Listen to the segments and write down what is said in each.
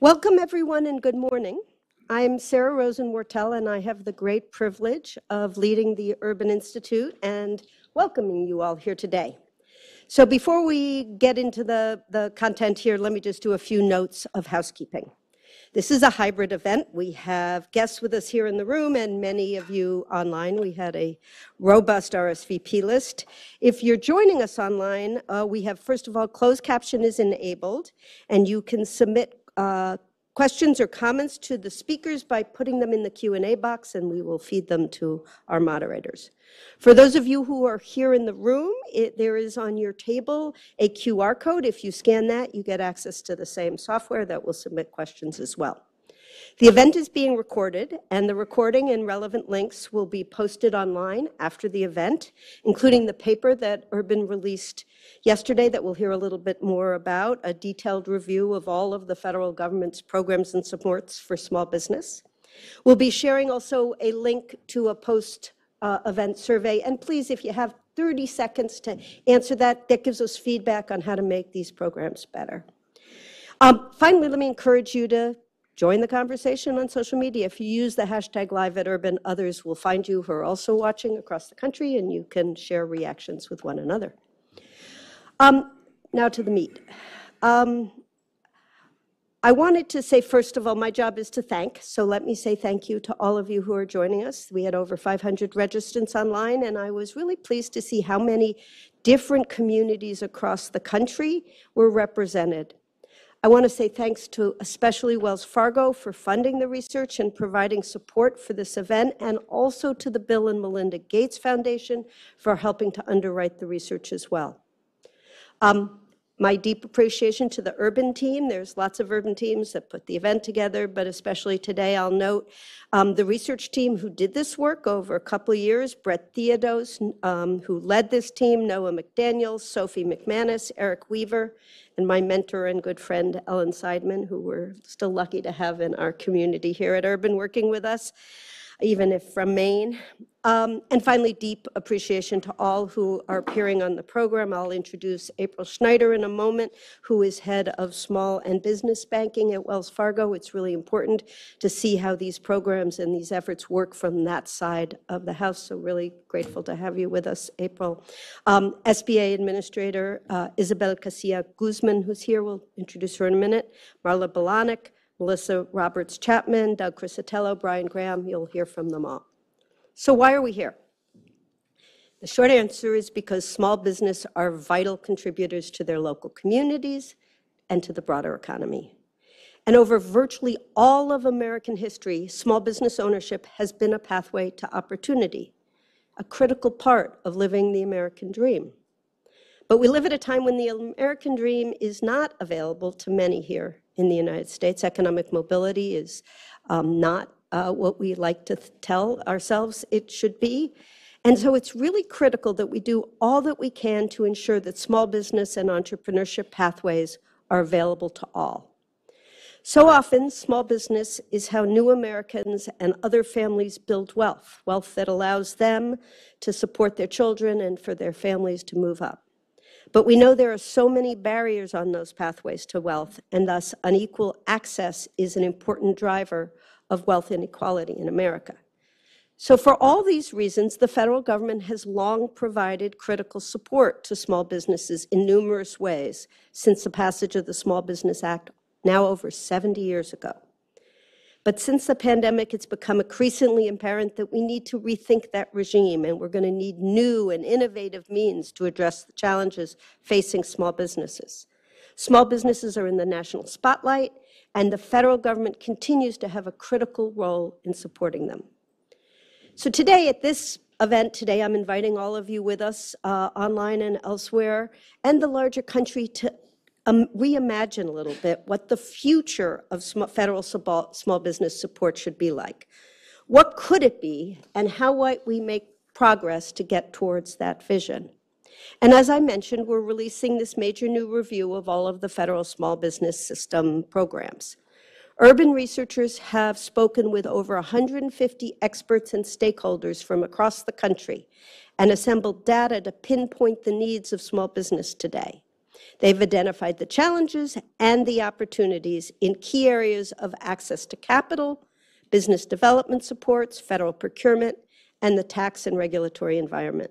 Welcome, everyone, and good morning. I'm Sarah Rosen-Wortel, and I have the great privilege of leading the Urban Institute and welcoming you all here today. So before we get into the content here, let me just do a few notes of housekeeping. This is a hybrid event. We have guests with us here in the room and many of you online. We had a robust RSVP list. If you're joining us online, we have, first of all, closed caption is enabled, and you can submit questions or comments to the speakers by putting them in the Q&A box, and we will feed them to our moderators. For those of you who are here in the room, there is on your table a QR code. If you scan that, you get access to the same software that will submit questions as well. The event is being recorded, and the recording and relevant links will be posted online after the event, including the paper that Urban released yesterday that we'll hear a little bit more about, a detailed review of all of the federal government's programs and supports for small business. We'll be sharing also a link to a post-event survey, and please, if you have 30 seconds to answer that, that gives us feedback on how to make these programs better. Finally, let me encourage you to join the conversation on social media. If you use the hashtag #LiveAtUrban, others will find you who are also watching across the country, and you can share reactions with one another. Now to the meat. I wanted to say, first of all, my job is to thank, so let me say thank you to all of you who are joining us. We had over 500 registrants online, and I was really pleased to see how many different communities across the country were represented. I want to say thanks to especially Wells Fargo for funding the research and providing support for this event, and also to the Bill and Melinda Gates Foundation for helping to underwrite the research as well. My deep appreciation to the Urban team. There's lots of Urban teams that put the event together, but especially today I'll note the research team who did this work over a couple of years, Brett Theodos, who led this team, Noah McDaniels, Sophie McManus, Eric Weaver, and my mentor and good friend, Ellen Seidman, who we're still lucky to have in our community here at Urban working with us, even if from Maine. And finally, deep appreciation to all who are appearing on the program. I'll introduce April Schneider in a moment, who is head of small and business banking at Wells Fargo. It's really important to see how these programs and these efforts work from that side of the house. So really grateful to have you with us, April. SBA Administrator Isabel Casilla Guzman, who's here. We'll introduce her in a minute. Marla Balanik, Melissa Roberts-Chapman, Doug Crisatello, Brian Graham. You'll hear from them all. So why are we here? The short answer is because small business are vital contributors to their local communities and to the broader economy. And over virtually all of American history, small business ownership has been a pathway to opportunity, a critical part of living the American dream. But we live at a time when the American dream is not available to many here in the United States. Economic mobility is not what we like to tell ourselves it should be. And so it's really critical that we do all that we can to ensure that small business and entrepreneurship pathways are available to all. So often, small business is how new Americans and other families build wealth, wealth that allows them to support their children and for their families to move up. But we know there are so many barriers on those pathways to wealth, and thus unequal access is an important driver of wealth inequality in America. So for all these reasons, the federal government has long provided critical support to small businesses in numerous ways since the passage of the Small Business Act now over 70 years ago. But since the pandemic, it's become increasingly apparent that we need to rethink that regime, and we're going to need new and innovative means to address the challenges facing small businesses. Small businesses are in the national spotlight, and the federal government continues to have a critical role in supporting them. So today, at this event today, I'm inviting all of you with us online and elsewhere, and the larger country to reimagine a little bit what the future of federal small business support should be like. What could it be, and how might we make progress to get towards that vision? And as I mentioned, we're releasing this major new review of all of the federal small business system programs. Urban researchers have spoken with over 150 experts and stakeholders from across the country and assembled data to pinpoint the needs of small business today. They've identified the challenges and the opportunities in key areas of access to capital, business development supports, federal procurement, and the tax and regulatory environment.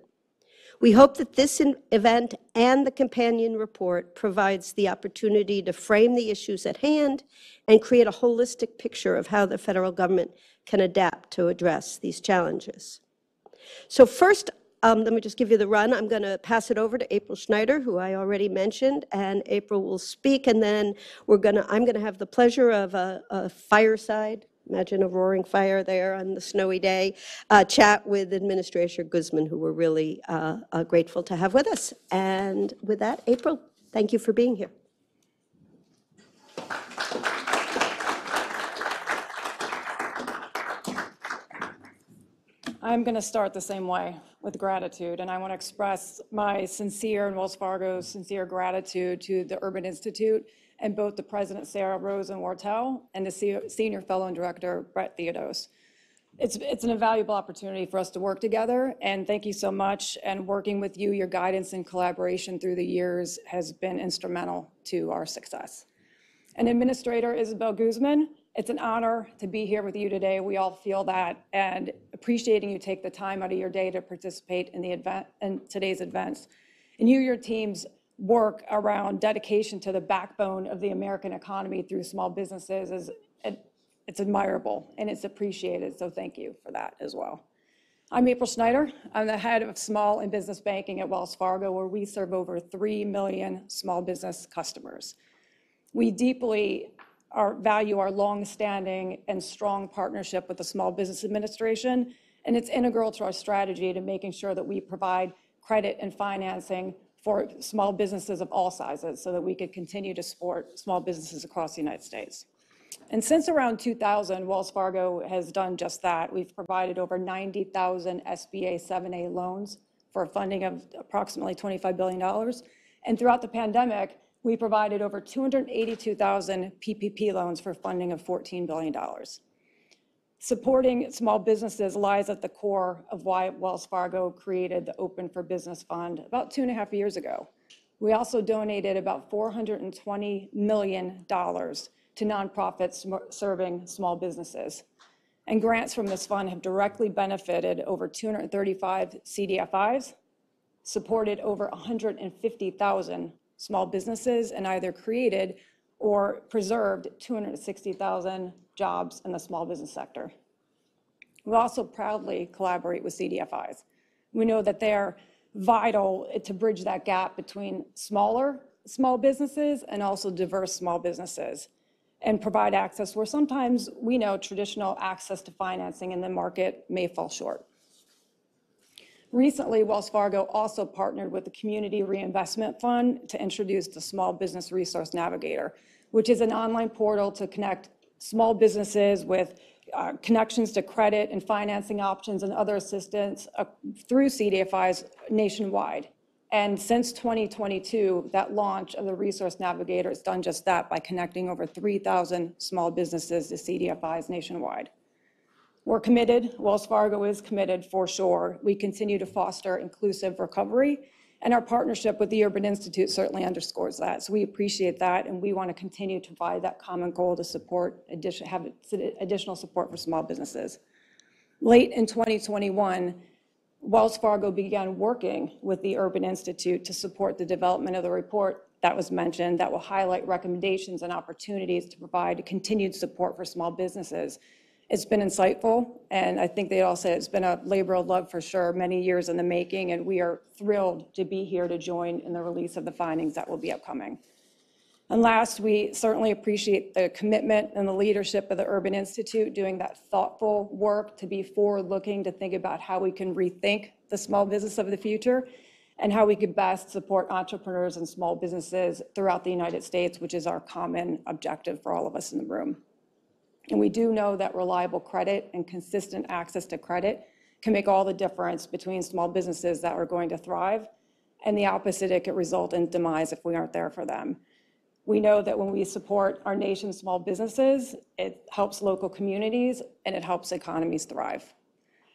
We hope that this event and the companion report provides the opportunity to frame the issues at hand and create a holistic picture of how the federal government can adapt to address these challenges. So first, let me just give you the run. I'm going to pass it over to April Schneider, who I already mentioned, and April will speak, and then I'm going to have the pleasure of a fireside, imagine a roaring fire there on the snowy day, chat with Administrator Guzman, who we're really grateful to have with us. And with that, April, thank you for being here. I'm going to start the same way, with gratitude, and I want to express my sincere and Wells Fargo's sincere gratitude to the Urban Institute and both the President, Sarah Rosen-Wartell, and the Senior Fellow and Director, Brett Theodos. It's an invaluable opportunity for us to work together, and thank you so much. And working with you, your guidance and collaboration through the years has been instrumental to our success. And Administrator Isabel Guzman, it's an honor to be here with you today. We all feel that, and appreciating you take the time out of your day to participate in the event and today's events. And your team's work around dedication to the backbone of the American economy through small businesses it's admirable and it's appreciated. So thank you for that as well. I'm April Schneider. I'm the head of small and business banking at Wells Fargo, where we serve over 3 million small business customers. We deeply value our long-standing and strong partnership with the Small Business Administration, and it's integral to our strategy to making sure that we provide credit and financing for small businesses of all sizes so that we could continue to support small businesses across the United States. And since around 2000, Wells Fargo has done just that. We've provided over 90,000 SBA 7A loans for a funding of approximately $25 billion. And throughout the pandemic, we provided over 282,000 PPP loans for funding of $14 billion. Supporting small businesses lies at the core of why Wells Fargo created the Open for Business Fund about 2.5 years ago. We also donated about $420 million to nonprofits serving small businesses. And grants from this fund have directly benefited over 235 CDFIs, supported over 150,000 small businesses, and either created or preserved 260,000 jobs in the small business sector. We also proudly collaborate with CDFIs. We know that they're vital to bridge that gap between smaller small businesses and also diverse small businesses, and provide access where sometimes we know traditional access to financing in the market may fall short. Recently, Wells Fargo also partnered with the Community Reinvestment Fund to introduce the Small Business Resource Navigator, which is an online portal to connect small businesses with connections to credit and financing options and other assistance through CDFIs nationwide. And since 2022, that launch of the Resource Navigator has done just that by connecting over 3,000 small businesses to CDFIs nationwide. We're committed, Wells Fargo is committed for sure. We continue to foster inclusive recovery, and our partnership with the Urban Institute certainly underscores that. So we appreciate that, and we want to continue to provide that common goal to have additional support for small businesses. Late in 2021, Wells Fargo began working with the Urban Institute to support the development of the report that was mentioned that will highlight recommendations and opportunities to provide continued support for small businesses. It's been insightful, and I think they all said it's been a labor of love for sure, many years in the making, and we are thrilled to be here to join in the release of the findings that will be upcoming. And last, we certainly appreciate the commitment and the leadership of the Urban Institute doing that thoughtful work to be forward-looking, to think about how we can rethink the small business of the future and how we could best support entrepreneurs and small businesses throughout the United States, which is our common objective for all of us in the room. And we do know that reliable credit and consistent access to credit can make all the difference between small businesses that are going to thrive and the opposite, it could result in demise if we aren't there for them. We know that when we support our nation's small businesses, it helps local communities and it helps economies thrive.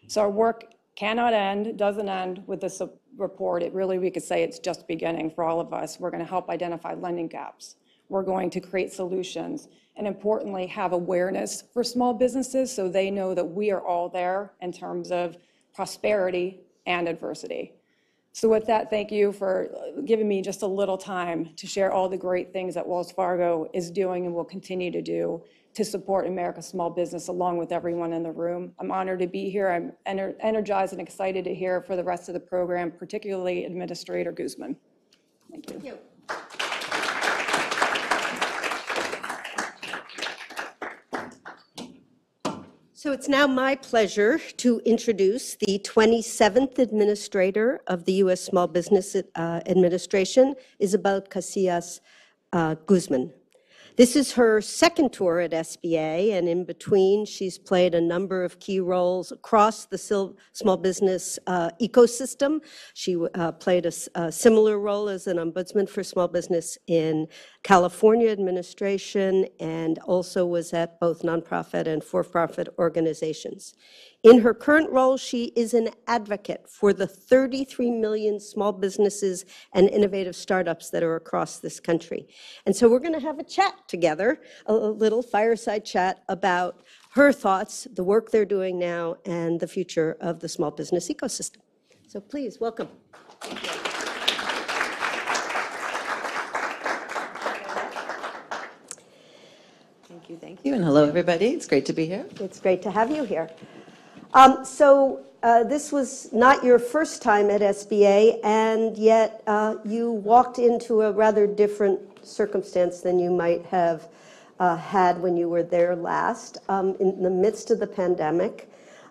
So our work cannot end, doesn't end with this report. It really, we could say it's just beginning for all of us. We're going to help identify lending gaps. We're going to create solutions and, importantly, have awareness for small businesses so they know that we are all there in terms of prosperity and adversity. So with that, thank you for giving me just a little time to share all the great things that Wells Fargo is doing and will continue to do to support America's small business along with everyone in the room. I'm honored to be here. I'm energized and excited to hear for the rest of the program, particularly Administrator Guzman. Thank you. Thank you. So it's now my pleasure to introduce the 27th Administrator of the U.S. Small Business Administration, Isabel Casillas Guzman. This is her second tour at SBA, and in between, she's played a number of key roles across the small business ecosystem. She played a similar role as an ombudsman for small business in California administration and also was at both nonprofit and for-profit organizations. In her current role, she is an advocate for the 33 million small businesses and innovative startups that are across this country. And so we're going to have a chat together, a little fireside chat about her thoughts, the work they're doing now, and the future of the small business ecosystem. So please, welcome. Thank you, and hello, everybody. It's great to be here. It's great to have you here. This was not your first time at SBA, and yet you walked into a rather different circumstance than you might have had when you were there last. In the midst of the pandemic,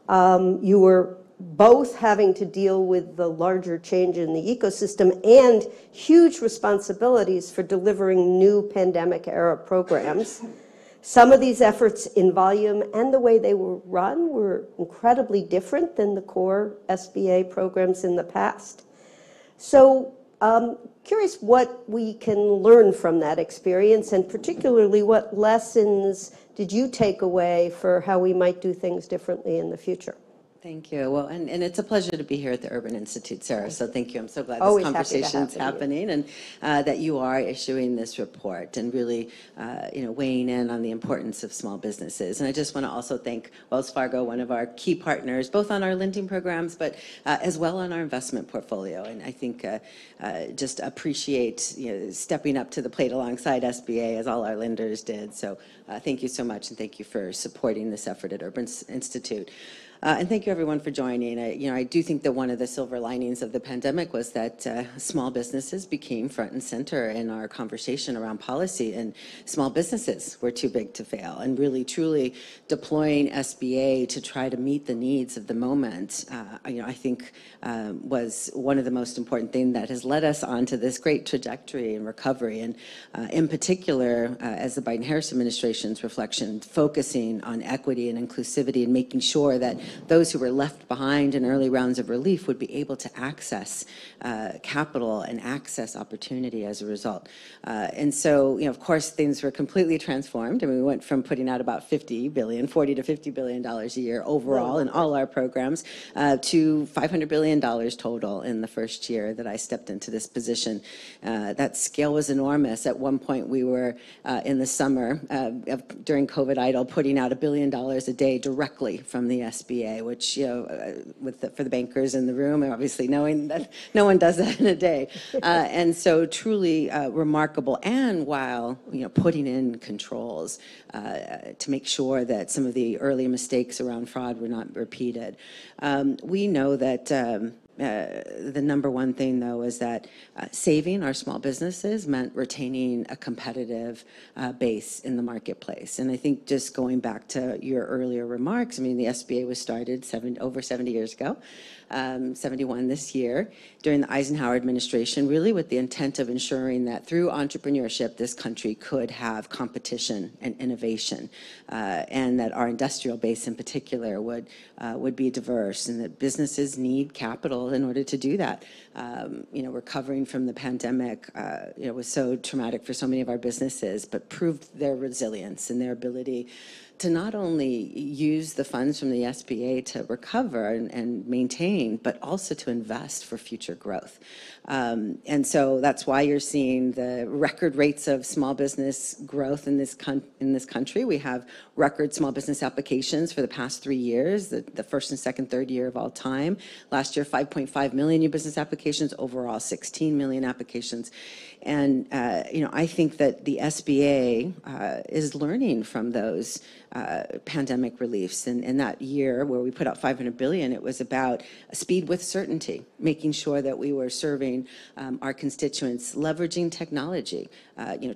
you were both having to deal with the larger change in the ecosystem and huge responsibilities for delivering new pandemic-era programs. Some of these efforts in volume and the way they were run were incredibly different than the core SBA programs in the past. So curious what we can learn from that experience, and particularly what lessons did you take away for how we might do things differently in the future? Thank you. Well, and it's a pleasure to be here at the Urban Institute, Sarah. So thank you. I'm so glad Always this conversation is happening and that you are issuing this report and really, weighing in on the importance of small businesses. And I just want to also thank Wells Fargo, one of our key partners, both on our lending programs, but as well on our investment portfolio. And I think just appreciate stepping up to the plate alongside SBA as all our lenders did. So thank you so much, and thank you for supporting this effort at Urban Institute. And thank you, everyone, for joining. I do think that one of the silver linings of the pandemic was that small businesses became front and center in our conversation around policy, and small businesses were too big to fail. And really, truly deploying SBA to try to meet the needs of the moment, I think was one of the most important things that has led us onto this great trajectory and recovery. And in particular, as the Biden-Harris administration's reflection, focusing on equity and inclusivity and making sure that those who were left behind in early rounds of relief would be able to access capital and access opportunity as a result. And so, of course, things were completely transformed. I mean, we went from putting out about $40 to $50 billion a year overall in all our programs to $500 billion total in the first year that I stepped into this position. That scale was enormous. At one point, we were in the summer during COVID idle putting out $1 billion a day directly from the SBA, which, for the bankers in the room, obviously knowing that no one does that in a day. And so truly remarkable, and while, putting in controls to make sure that some of the early mistakes around fraud were not repeated. We know that the number one thing, though, is that saving our small businesses meant retaining a competitive base in the marketplace. And I think just going back to your earlier remarks, the SBA was started over 70 years ago, 71 this year, during the Eisenhower administration, really with the intent of ensuring that through entrepreneurship, this country could have competition and innovation, and that our industrial base in particular would be diverse, and that businesses need capital capital in order to do that. Recovering from the pandemic, was so traumatic for so many of our businesses, but proved their resilience and their ability to not only use the funds from the SBA to recover and maintain, but also to invest for future growth. And so that's why you're seeing the record rates of small business growth in this country. We have record small business applications for the past 3 years, the first and second, third year of all time. Last year, 5.5 million new business applications, overall 16 million applications. And, I think that the SBA is learning from those pandemic reliefs. And in that year where we put out $500 billion, it was about speed with certainty, making sure that we were serving our constituents, leveraging technology,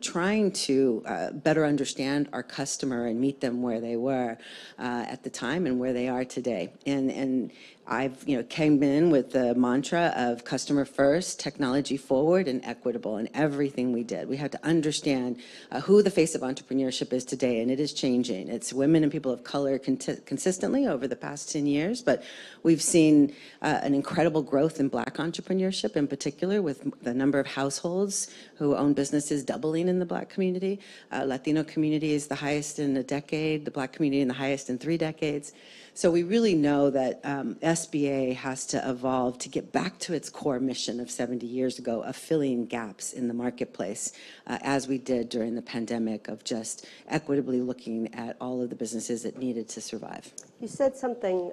trying to better understand our customer and meet them where they were at the time and where they are today. And I've came in with the mantra of customer first, technology forward, and equitable in everything we did. We had to understand who the face of entrepreneurship is today, and it is changing. It's women and people of color consistently over the past 10 years, but we've seen an incredible growth in Black entrepreneurship in particular, with the number of households who own businesses doubling in the Black community. Latino community is the highest in a decade, the Black community in the highest in 3 decades. So we really know that SBA has to evolve to get back to its core mission of 70 years ago of filling gaps in the marketplace, as we did during the pandemic, of just equitably looking at all of the businesses that needed to survive. You said something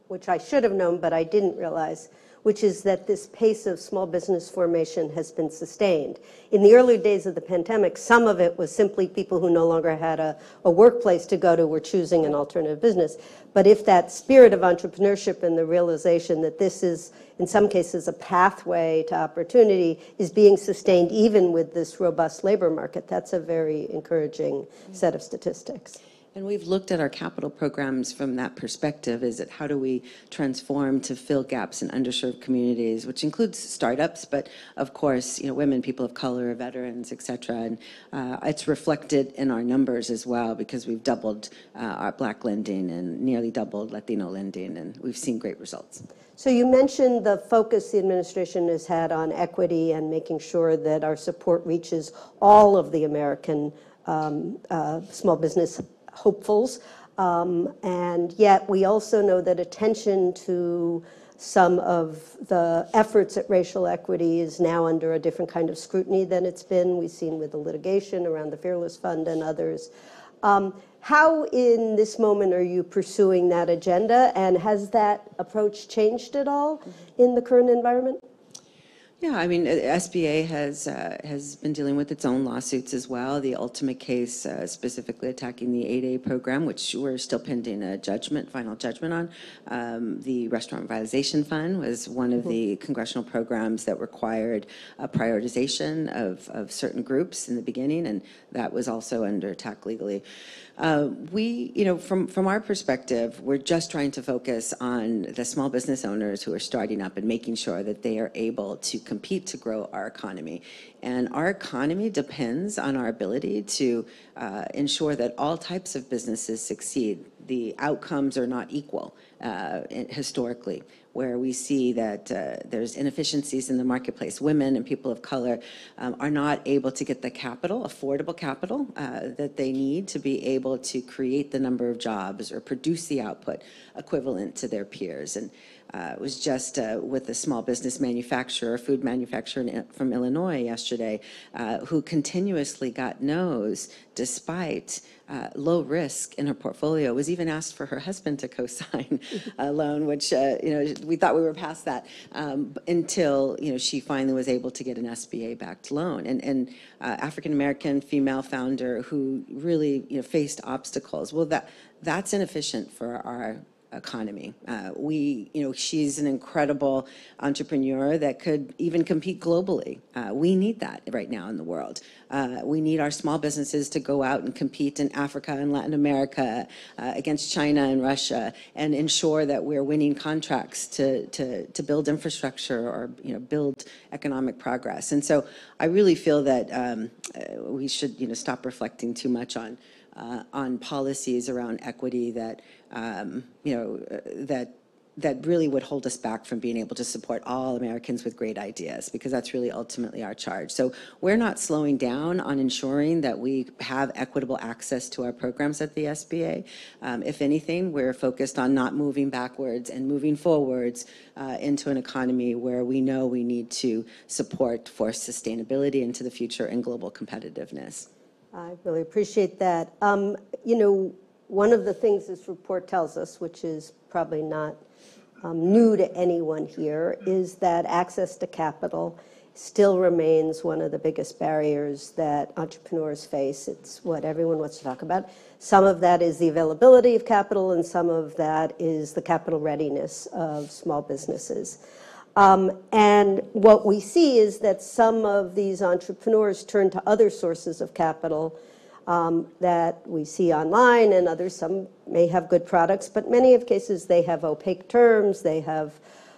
which I should have known, but I didn't realize, which is that this pace of small business formation has been sustained. In the early days of the pandemic, some of it was simply people who no longer had a workplace to go to were choosing an alternative business. But if that spirit of entrepreneurship and the realization that this is, in some cases, a pathway to opportunity is being sustained even with this robust labor market, that's a very encouraging set of statistics. And we've looked at our capital programs from that perspective. Is it how do we transform to fill gaps in underserved communities, which includes startups, but of course, women, people of color, veterans, et cetera. And it's reflected in our numbers as well, because we've doubled our Black lending and nearly doubled Latino lending, and we've seen great results. So you mentioned the focus the administration has had on equity and making sure that our support reaches all of the American small business hopefuls, and yet we also know that attention to some of the efforts at racial equity is now under a different kind of scrutiny than it's been. We've seen with the litigation around the Fearless Fund and others. How in this moment are you pursuing that agenda, and has that approach changed at all in the current environment? Yeah, I mean, SBA has been dealing with its own lawsuits as well. The ultimate case specifically attacking the 8A program, which we're still pending a final judgment on. The Restaurant Revitalization Fund was one of the congressional programs that required a prioritization of certain groups in the beginning, and that was also under attack legally. From our perspective, we're just trying to focus on the small business owners who are starting up and making sure that they are able to compete to grow our economy. And our economy depends on our ability to ensure that all types of businesses succeed. The outcomes are not equal historically, where we see that there's inefficiencies in the marketplace. Women and people of color are not able to get the capital, affordable capital, that they need to be able to create the number of jobs or produce the output equivalent to their peers. And it was just with a small business manufacturer, food manufacturer from Illinois yesterday, who continuously got no's despite low risk in her portfolio, was even asked for her husband to co-sign a loan, which, we thought we were past that until, she finally was able to get an SBA-backed loan. And African-American female founder who really, faced obstacles. Well, that's inefficient for our economy. She's an incredible entrepreneur that could even compete globally. We need that right now in the world. We need our small businesses to go out and compete in Africa and Latin America against China and Russia, and ensure that we're winning contracts to build infrastructure or build economic progress. And so I really feel that we should stop reflecting too much on policies around equity that that really would hold us back from being able to support all Americans with great ideas, because that's really ultimately our charge. So we're not slowing down on ensuring that we have equitable access to our programs at the SBA. If anything, we're focused on not moving backwards and moving forwards into an economy where we know we need to support for sustainability into the future and global competitiveness. I really appreciate that. You know, one of the things this report tells us, which is probably not new to anyone here, is that access to capital still remains one of the biggest barriers that entrepreneurs face. It's what everyone wants to talk about. Some of that is the availability of capital, and some of that is the capital readiness of small businesses. And what we see is that some of these entrepreneurs turn to other sources of capital that we see online, and others, some may have good products, but many of cases they have opaque terms, they have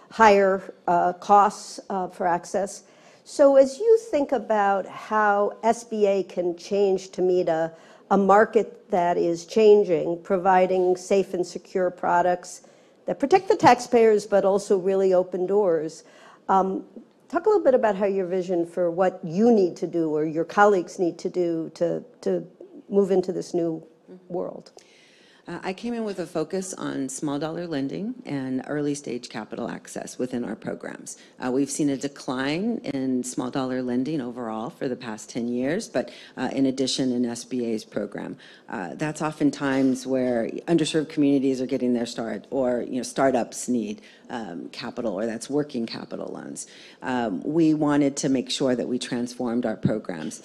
higher costs for access. So as you think about how SBA can change to meet a market that is changing, providing safe and secure products that protect the taxpayers but also really open doors, talk a little bit about how your vision for what you need to do or your colleagues need to do to move into this new world. I came in with a focus on small dollar lending and early stage capital access within our programs. We've seen a decline in small dollar lending overall for the past 10 years, but in addition in SBA's program. That's oftentimes where underserved communities are getting their start, or startups need capital, or that's working capital loans. We wanted to make sure that we transformed our programs,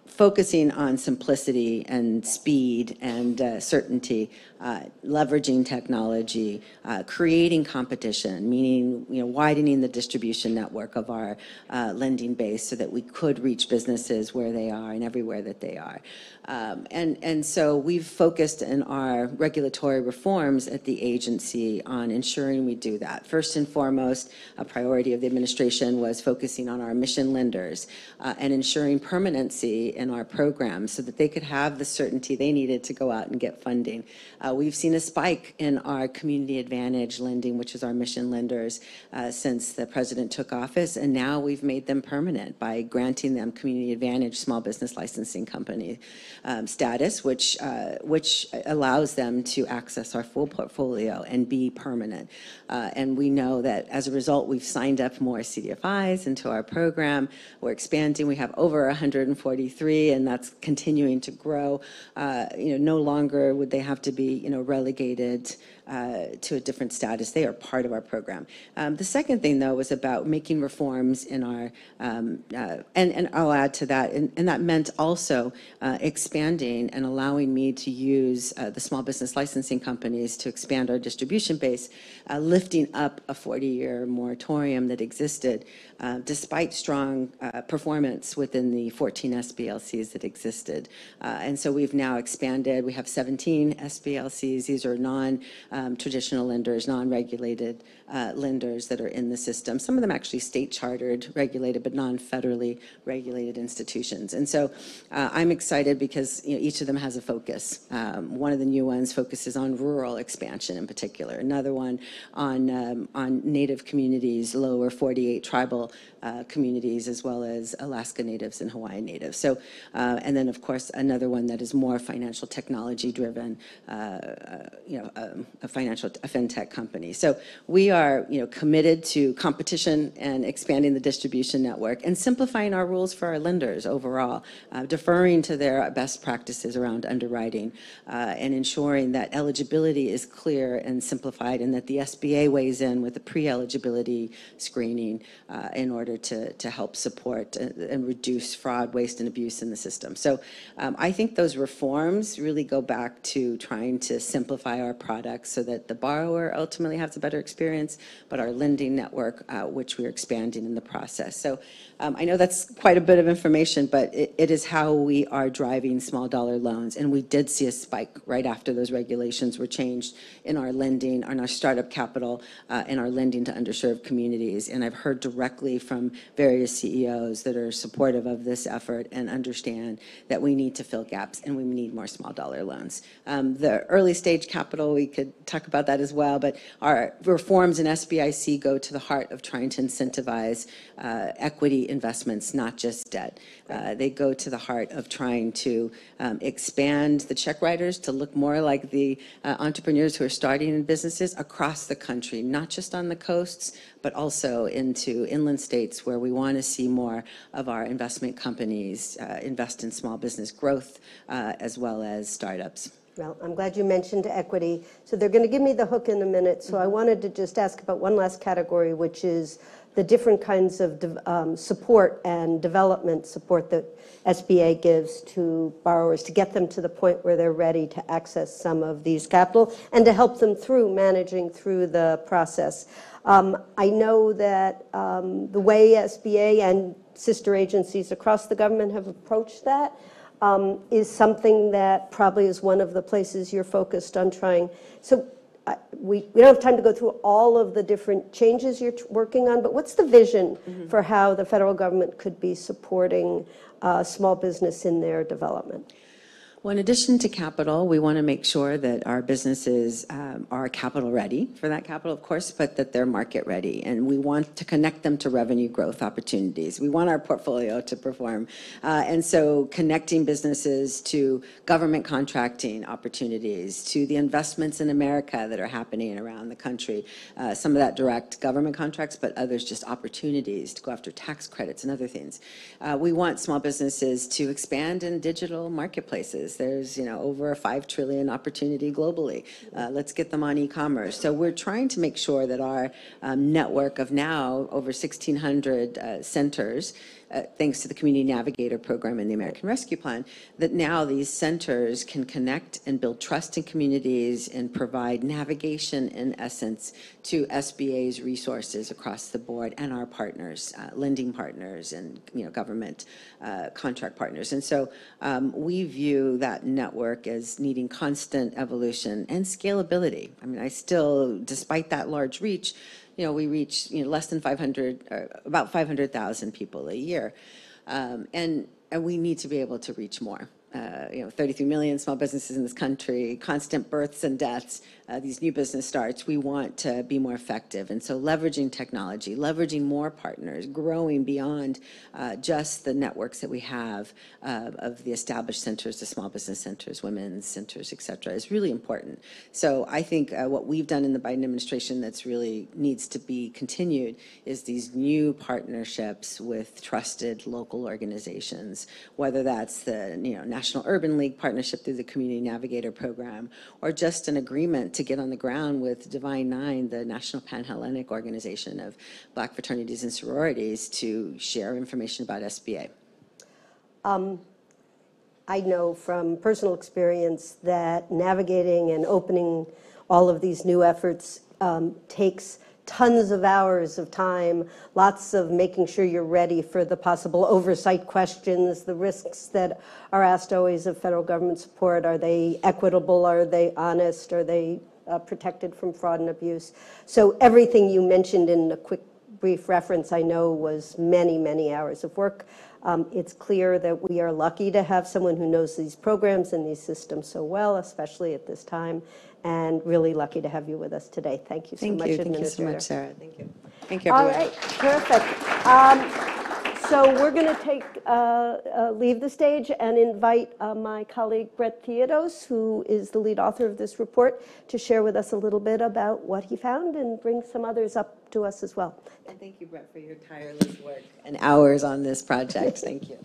focusing on simplicity and speed and certainty, leveraging technology, creating competition, meaning widening the distribution network of our lending base so that we could reach businesses where they are and everywhere that they are. And so we've focused in our regulatory reforms at the agency on ensuring we do that. First and foremost, a priority of the administration was focusing on our mission lenders and ensuring permanency in our programs so that they could have the certainty they needed to go out and get funding. We've seen a spike in our community advantage lending, which is our mission lenders, since the president took office, and now we've made them permanent by granting them community advantage small business licensing company status, which allows them to access our full portfolio and be permanent. And we know that as a result, we've signed up more CDFIs into our program. We're expanding. We have over 143, and that's continuing to grow. No longer would they have to be relegated to a different status. They are part of our program. The second thing, though, was about making reforms in our, and I'll add to that, and that meant also expanding and allowing me to use the small business licensing companies to expand our distribution base, lifting up a 40-year moratorium that existed despite strong performance within the 14 SBLCs that existed. And so we've now expanded. We have 17 SBLCs. These are non-traditional lenders, non-regulated lenders that are in the system. Some of them actually state-chartered, regulated, but non-federally regulated institutions. And so I'm excited because each of them has a focus. One of the new ones focuses on rural expansion in particular. Another one on Native communities, lower 48 tribal communities, as well as Alaska Natives and Hawaiian Natives. So, and then of course another one that is more financial technology driven, a fintech company. So we are committed to competition and expanding the distribution network and simplifying our rules for our lenders overall, deferring to their best practices around underwriting, and ensuring that eligibility is clear and simplified, and that the SBA weighs in with the pre-eligibility screening in order to help support and reduce fraud, waste, and abuse in the system. So I think those reforms really go back to trying to simplify our products so that the borrower ultimately has a better experience, but our lending network, which we're expanding in the process. So I know that's quite a bit of information, but it is how we are driving small dollar loans. And we did see a spike right after those regulations were changed in our lending, on our startup capital, and our lending to underserved communities. And I've heard directly from various CEOs that are supportive of this effort and understand that we need to fill gaps and we need more small dollar loans. The early stage capital we could talk about that as well, but our reforms in SBIC go to the heart of trying to incentivize equity investments, not just debt. They go to the heart of trying to expand the check writers to look more like the entrepreneurs who are starting in businesses across the country, not just on the coasts, but also into inland states where we want to see more of our investment companies invest in small business growth as well as startups. Well, I'm glad you mentioned equity. So they're going to give me the hook in a minute. So I wanted to just ask about one last category, which is the different kinds of support and development support that SBA gives to borrowers to get them to the point where they're ready to access some of these capital and to help them through managing through the process. I know that the way SBA and sister agencies across the government have approached that is something that probably is one of the places you're focused on trying. So we don't have time to go through all of the different changes you're working on, but what's the vision for how the federal government could be supporting small business in their development? Well, in addition to capital, we want to make sure that our businesses are capital ready for that capital, of course, but that they're market ready. And we want to connect them to revenue growth opportunities. We want our portfolio to perform. And so connecting businesses to government contracting opportunities, to the investments in America that are happening around the country. Some of that direct government contracts, but others just opportunities to go after tax credits and other things. We want small businesses to expand in digital marketplaces. There's, over a $5 trillion opportunity globally. Let's get them on e-commerce. So we're trying to make sure that our network of now over 1,600 centers, thanks to the Community Navigator program and the American Rescue Plan, that now these centers can connect and build trust in communities and provide navigation, in essence, to SBA's resources across the board and our partners, lending partners and government contract partners. And so we view that network as needing constant evolution and scalability. I mean, I still, despite that large reach, we reach less than 500, or about 500,000 people a year, and we need to be able to reach more. 33 million small businesses in this country, constant births and deaths, these new business starts. We want to be more effective. And so leveraging technology, leveraging more partners, growing beyond just the networks that we have of the established centers, the small business centers, women's centers, et cetera, is really important. So I think what we've done in the Biden administration that's really needs to be continued is these new partnerships with trusted local organizations, whether that's the National Urban League partnership through the Community Navigator program, or just an agreement to get on the ground with Divine Nine, the National Panhellenic Organization of Black fraternities and sororities, to share information about SBA. I know from personal experience that navigating and opening all of these new efforts takes tons of hours of time, lots of making sure you're ready for the possible oversight questions, the risks that are asked always of federal government support. Are they equitable? Are they honest? Are they protected from fraud and abuse? So everything you mentioned in a quick, brief reference, I know, was many, many hours of work. It's clear that we are lucky to have someone who knows these programs and these systems so well, especially at this time, and really lucky to have you with us today. Thank you so much, Administrator. Thank you so much, Sarah. Thank you. Thank you, everyone. All right, perfect. So we're going to leave the stage and invite my colleague Brett Theodos, who is the lead author of this report, to share with us a little bit about what he found and bring some others up to us as well. And thank you, Brett, for your tireless work and hours on this project. Thank you.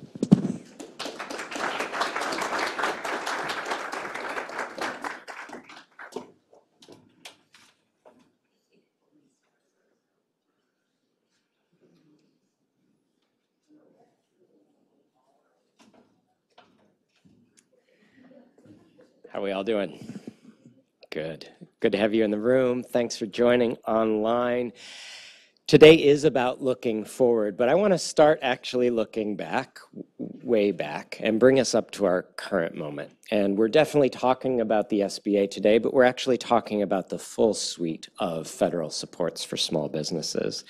How are we all doing? Good. Good to have you in the room. Thanks for joining online. Today is about looking forward, but I want to start actually looking back, way back, and bring us up to our current moment. And we're definitely talking about the SBA today, but we're actually talking about the full suite of federal supports for small businesses.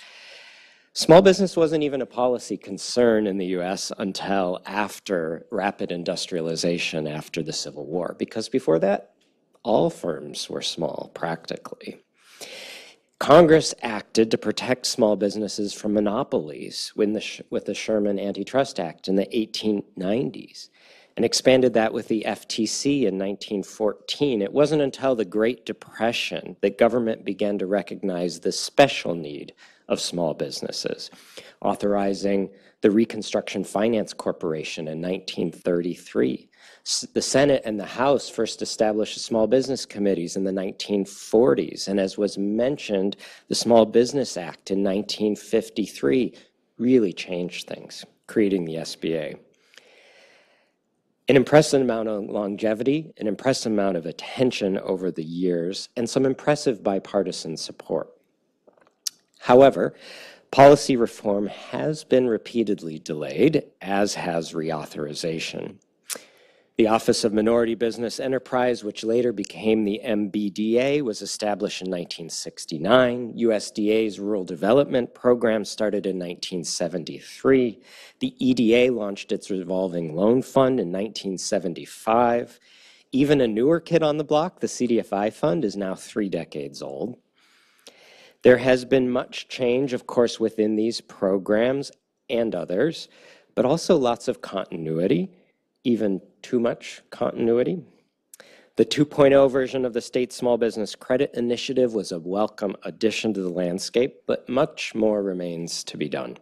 Small business wasn't even a policy concern in the US until after rapid industrialization after the Civil War, because before that, all firms were small, practically. Congress acted to protect small businesses from monopolies with the Sherman Antitrust Act in the 1890s and expanded that with the FTC in 1914. It wasn't until the Great Depression that government began to recognize the special need of small businesses, authorizing the Reconstruction Finance Corporation in 1933. The Senate and the House first established small business committees in the 1940s, and as was mentioned, the Small Business Act in 1953 really changed things, creating the SBA. An impressive amount of longevity, an impressive amount of attention over the years, and some impressive bipartisan support. However, policy reform has been repeatedly delayed, as has reauthorization. The Office of Minority Business Enterprise, which later became the MBDA, was established in 1969. USDA's Rural Development Program started in 1973. The EDA launched its revolving loan fund in 1975. Even a newer kid on the block, the CDFI fund, is now 3 decades old. There has been much change, of course, within these programs and others, but also lots of continuity, even too much continuity. The 2.0 version of the State Small Business Credit Initiative was a welcome addition to the landscape, but much more remains to be done.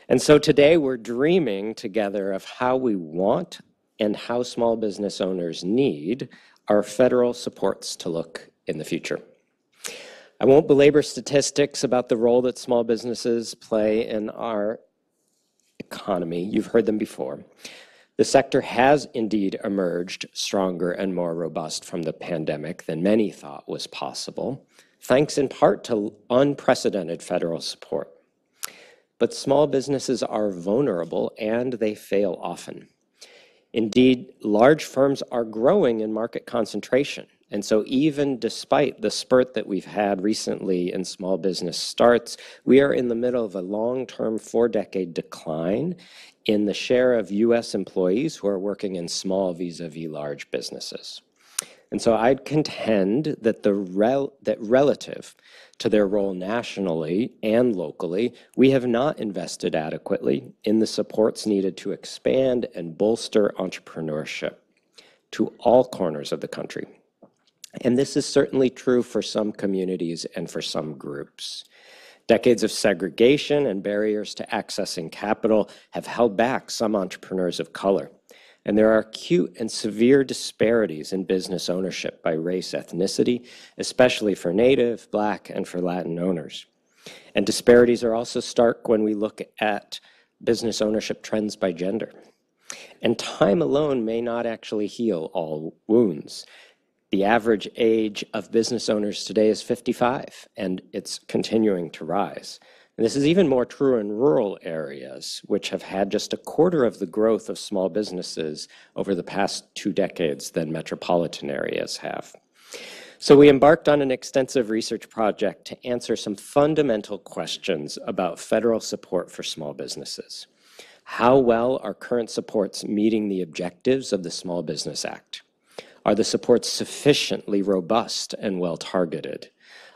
And so today we're dreaming together of how we want and how small business owners need our federal supports to look in the future. I won't belabor statistics about the role that small businesses play in our economy. You've heard them before. The sector has indeed emerged stronger and more robust from the pandemic than many thought was possible, thanks in part to unprecedented federal support. But small businesses are vulnerable and they fail often. Indeed, large firms are growing in market concentration. And so even despite the spurt that we've had recently in small business starts, we are in the middle of a long-term 4-decade decline in the share of U.S. employees who are working in small vis-a-vis large businesses. And so I'd contend that relative to their role nationally and locally, we have not invested adequately in the supports needed to expand and bolster entrepreneurship to all corners of the country. And this is certainly true for some communities and for some groups. Decades of segregation and barriers to accessing capital have held back some entrepreneurs of color. And there are acute and severe disparities in business ownership by race, ethnicity, especially for Native, Black, and for Latin owners. And disparities are also stark when we look at business ownership trends by gender. And time alone may not actually heal all wounds. The average age of business owners today is 55, and it's continuing to rise. And this is even more true in rural areas, which have had just a quarter of the growth of small businesses over the past 2 decades than metropolitan areas have. So we embarked on an extensive research project to answer some fundamental questions about federal support for small businesses. How well are current supports meeting the objectives of the Small Business Act? Are the supports sufficiently robust and well-targeted?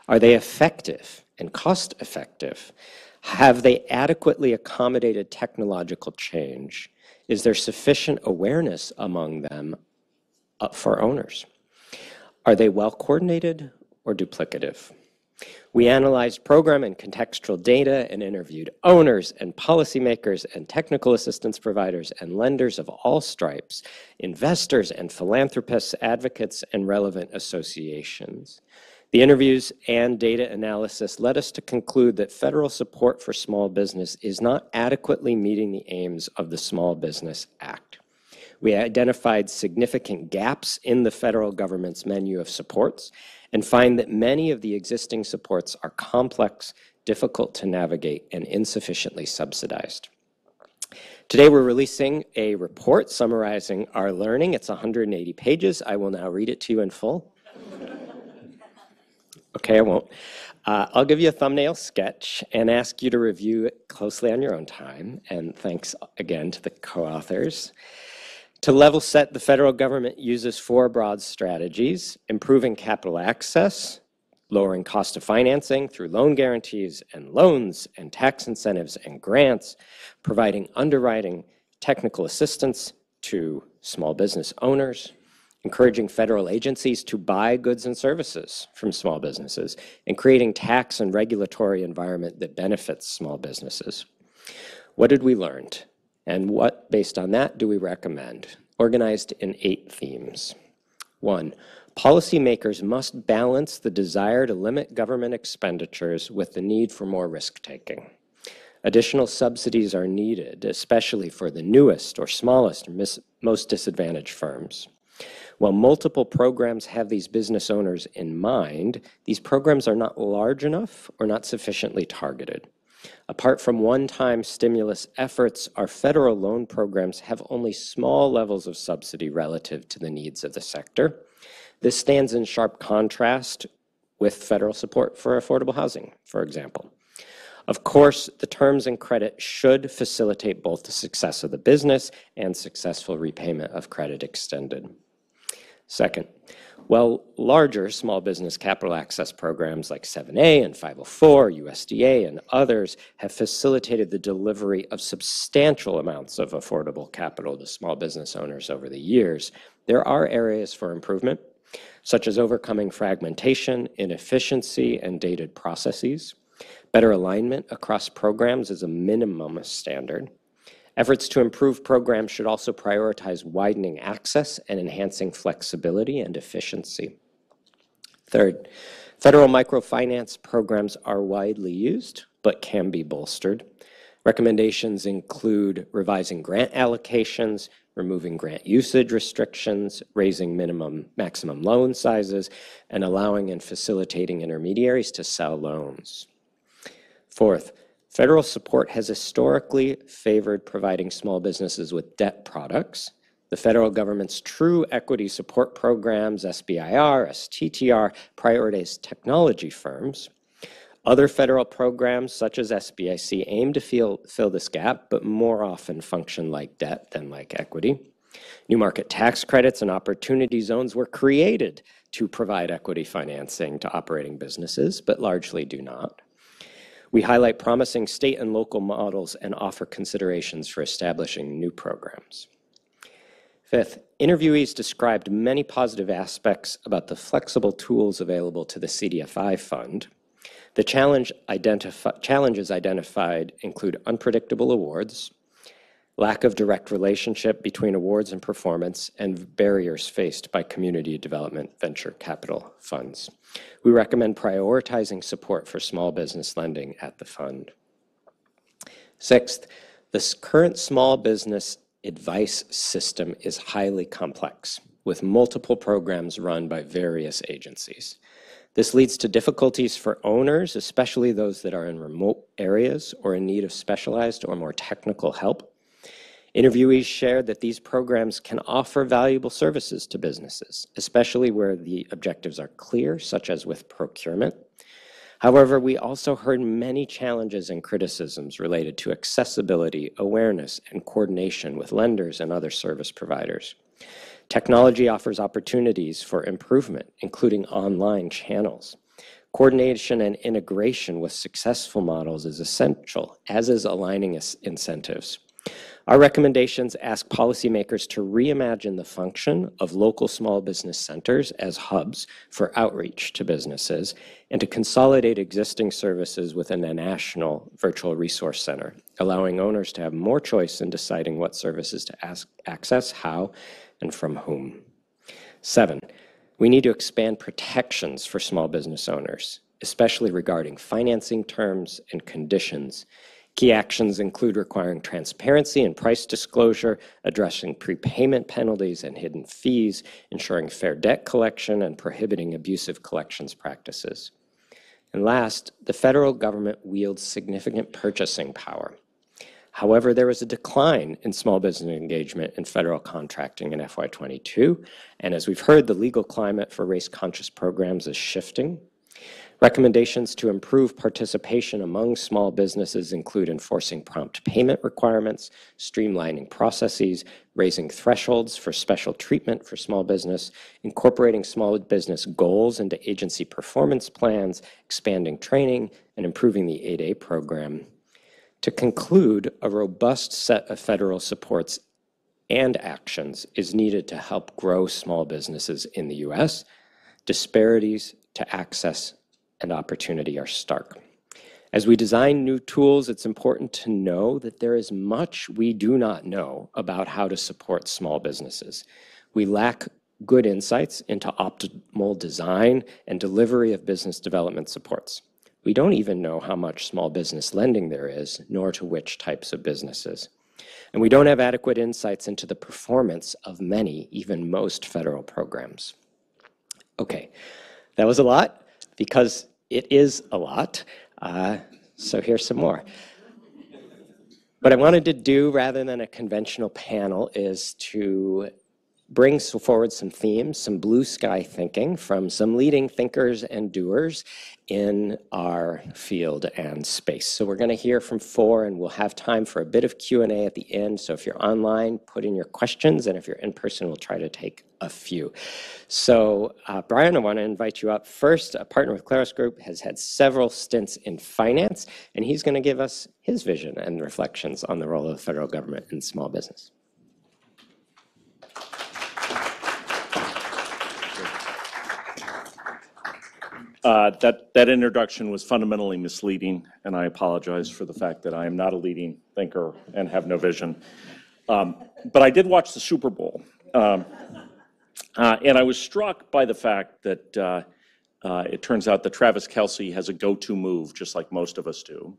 Are they effective and cost-effective? Have they adequately accommodated technological change? Is there sufficient awareness among them for owners? Are they well-coordinated or duplicative? We analyzed program and contextual data and interviewed owners and policymakers and technical assistance providers and lenders of all stripes, investors and philanthropists, advocates, and relevant associations. The interviews and data analysis led us to conclude that federal support for small business is not adequately meeting the aims of the Small Business Act. We identified significant gaps in the federal government's menu of supports and find that many of the existing supports are complex, difficult to navigate, and insufficiently subsidized. Today we're releasing a report summarizing our learning. It's 180 pages. I will now read it to you in full. Okay, I won't. I'll give you a thumbnail sketch and ask you to review it closely on your own time. And thanks again to the co-authors. To level set, the federal government uses 4 broad strategies: improving capital access, lowering cost of financing through loan guarantees and loans and tax incentives and grants, providing underwriting technical assistance to small business owners, encouraging federal agencies to buy goods and services from small businesses, and creating tax and regulatory environment that benefits small businesses. What did we learn? And what, based on that, do we recommend? Organized in 8 themes. 1, policymakers must balance the desire to limit government expenditures with the need for more risk-taking. Additional subsidies are needed, especially for the newest or smallest or most disadvantaged firms. While multiple programs have these business owners in mind, these programs are not large enough or not sufficiently targeted. Apart from one-time stimulus efforts, our federal loan programs have only small levels of subsidy relative to the needs of the sector. This stands in sharp contrast with federal support for affordable housing, for example. Of course, the terms and credit should facilitate both the success of the business and successful repayment of credit extended. Second, while larger small business capital access programs like 7A and 504, USDA, and others have facilitated the delivery of substantial amounts of affordable capital to small business owners over the years, there are areas for improvement, such as overcoming fragmentation, inefficiency, and dated processes. Better alignment across programs is a minimum standard. Efforts to improve programs should also prioritize widening access and enhancing flexibility and efficiency. Third, federal microfinance programs are widely used, but can be bolstered. Recommendations include revising grant allocations, removing grant usage restrictions, raising maximum loan sizes, and allowing and facilitating intermediaries to sell loans. Fourth, federal support has historically favored providing small businesses with debt products. The federal government's True Equity Support Programs, SBIR, STTR, prioritize technology firms. Other federal programs, such as SBIC, aim to fill this gap, but more often function like debt than like equity. New market tax credits and opportunity zones were created to provide equity financing to operating businesses, but largely do not. We highlight promising state and local models and offer considerations for establishing new programs. Fifth, interviewees described many positive aspects about the flexible tools available to the CDFI fund. The challenges identified include unpredictable awards, lack of direct relationship between awards and performance, and barriers faced by community development venture capital funds. We recommend prioritizing support for small business lending at the fund. Sixth, the current small business advice system is highly complex, with multiple programs run by various agencies. This leads to difficulties for owners, especially those that are in remote areas or in need of specialized or more technical help. Interviewees shared that these programs can offer valuable services to businesses, especially where the objectives are clear, such as with procurement. However, we also heard many challenges and criticisms related to accessibility, awareness, and coordination with lenders and other service providers. Technology offers opportunities for improvement, including online channels. Coordination and integration with successful models is essential, as is aligning incentives. Our recommendations ask policymakers to reimagine the function of local small business centers as hubs for outreach to businesses and to consolidate existing services within a national virtual resource center, allowing owners to have more choice in deciding what services to access, how, and from whom. 7, we need to expand protections for small business owners, especially regarding financing terms and conditions. Key actions include requiring transparency and price disclosure, addressing prepayment penalties and hidden fees, ensuring fair debt collection, and prohibiting abusive collections practices. And last, the federal government wields significant purchasing power. However, there was a decline in small business engagement in federal contracting in FY22, and as we've heard, the legal climate for race-conscious programs is shifting. Recommendations to improve participation among small businesses include enforcing prompt payment requirements, streamlining processes, raising thresholds for special treatment for small business, incorporating small business goals into agency performance plans, expanding training, and improving the 8A program. To conclude, a robust set of federal supports and actions is needed to help grow small businesses in the U.S. Disparities to access and opportunity are stark. As we design new tools, it's important to know that there is much we do not know about how to support small businesses. We lack good insights into optimal design and delivery of business development supports. We don't even know how much small business lending there is, nor to which types of businesses. And we don't have adequate insights into the performance of many, even most federal programs. Okay, that was a lot because it is a lot. So here's some more. What I wanted to do, rather than a conventional panel, is to bring forward some themes, some blue sky thinking from some leading thinkers and doers in our field and space. So we're going to hear from four, and we'll have time for a bit of Q&A at the end. So if you're online, put in your questions, and if you're in person, we'll try to take a few. So Brian, I want to invite you up first. A partner with Claros Group, has had several stints in finance, and he's going to give us his vision and reflections on the role of the federal government in small business. That introduction was fundamentally misleading, and I apologize for the fact that I am not a leading thinker and have no vision. But I did watch the Super Bowl, and I was struck by the fact that it turns out that Travis Kelce has a go-to move, just like most of us do.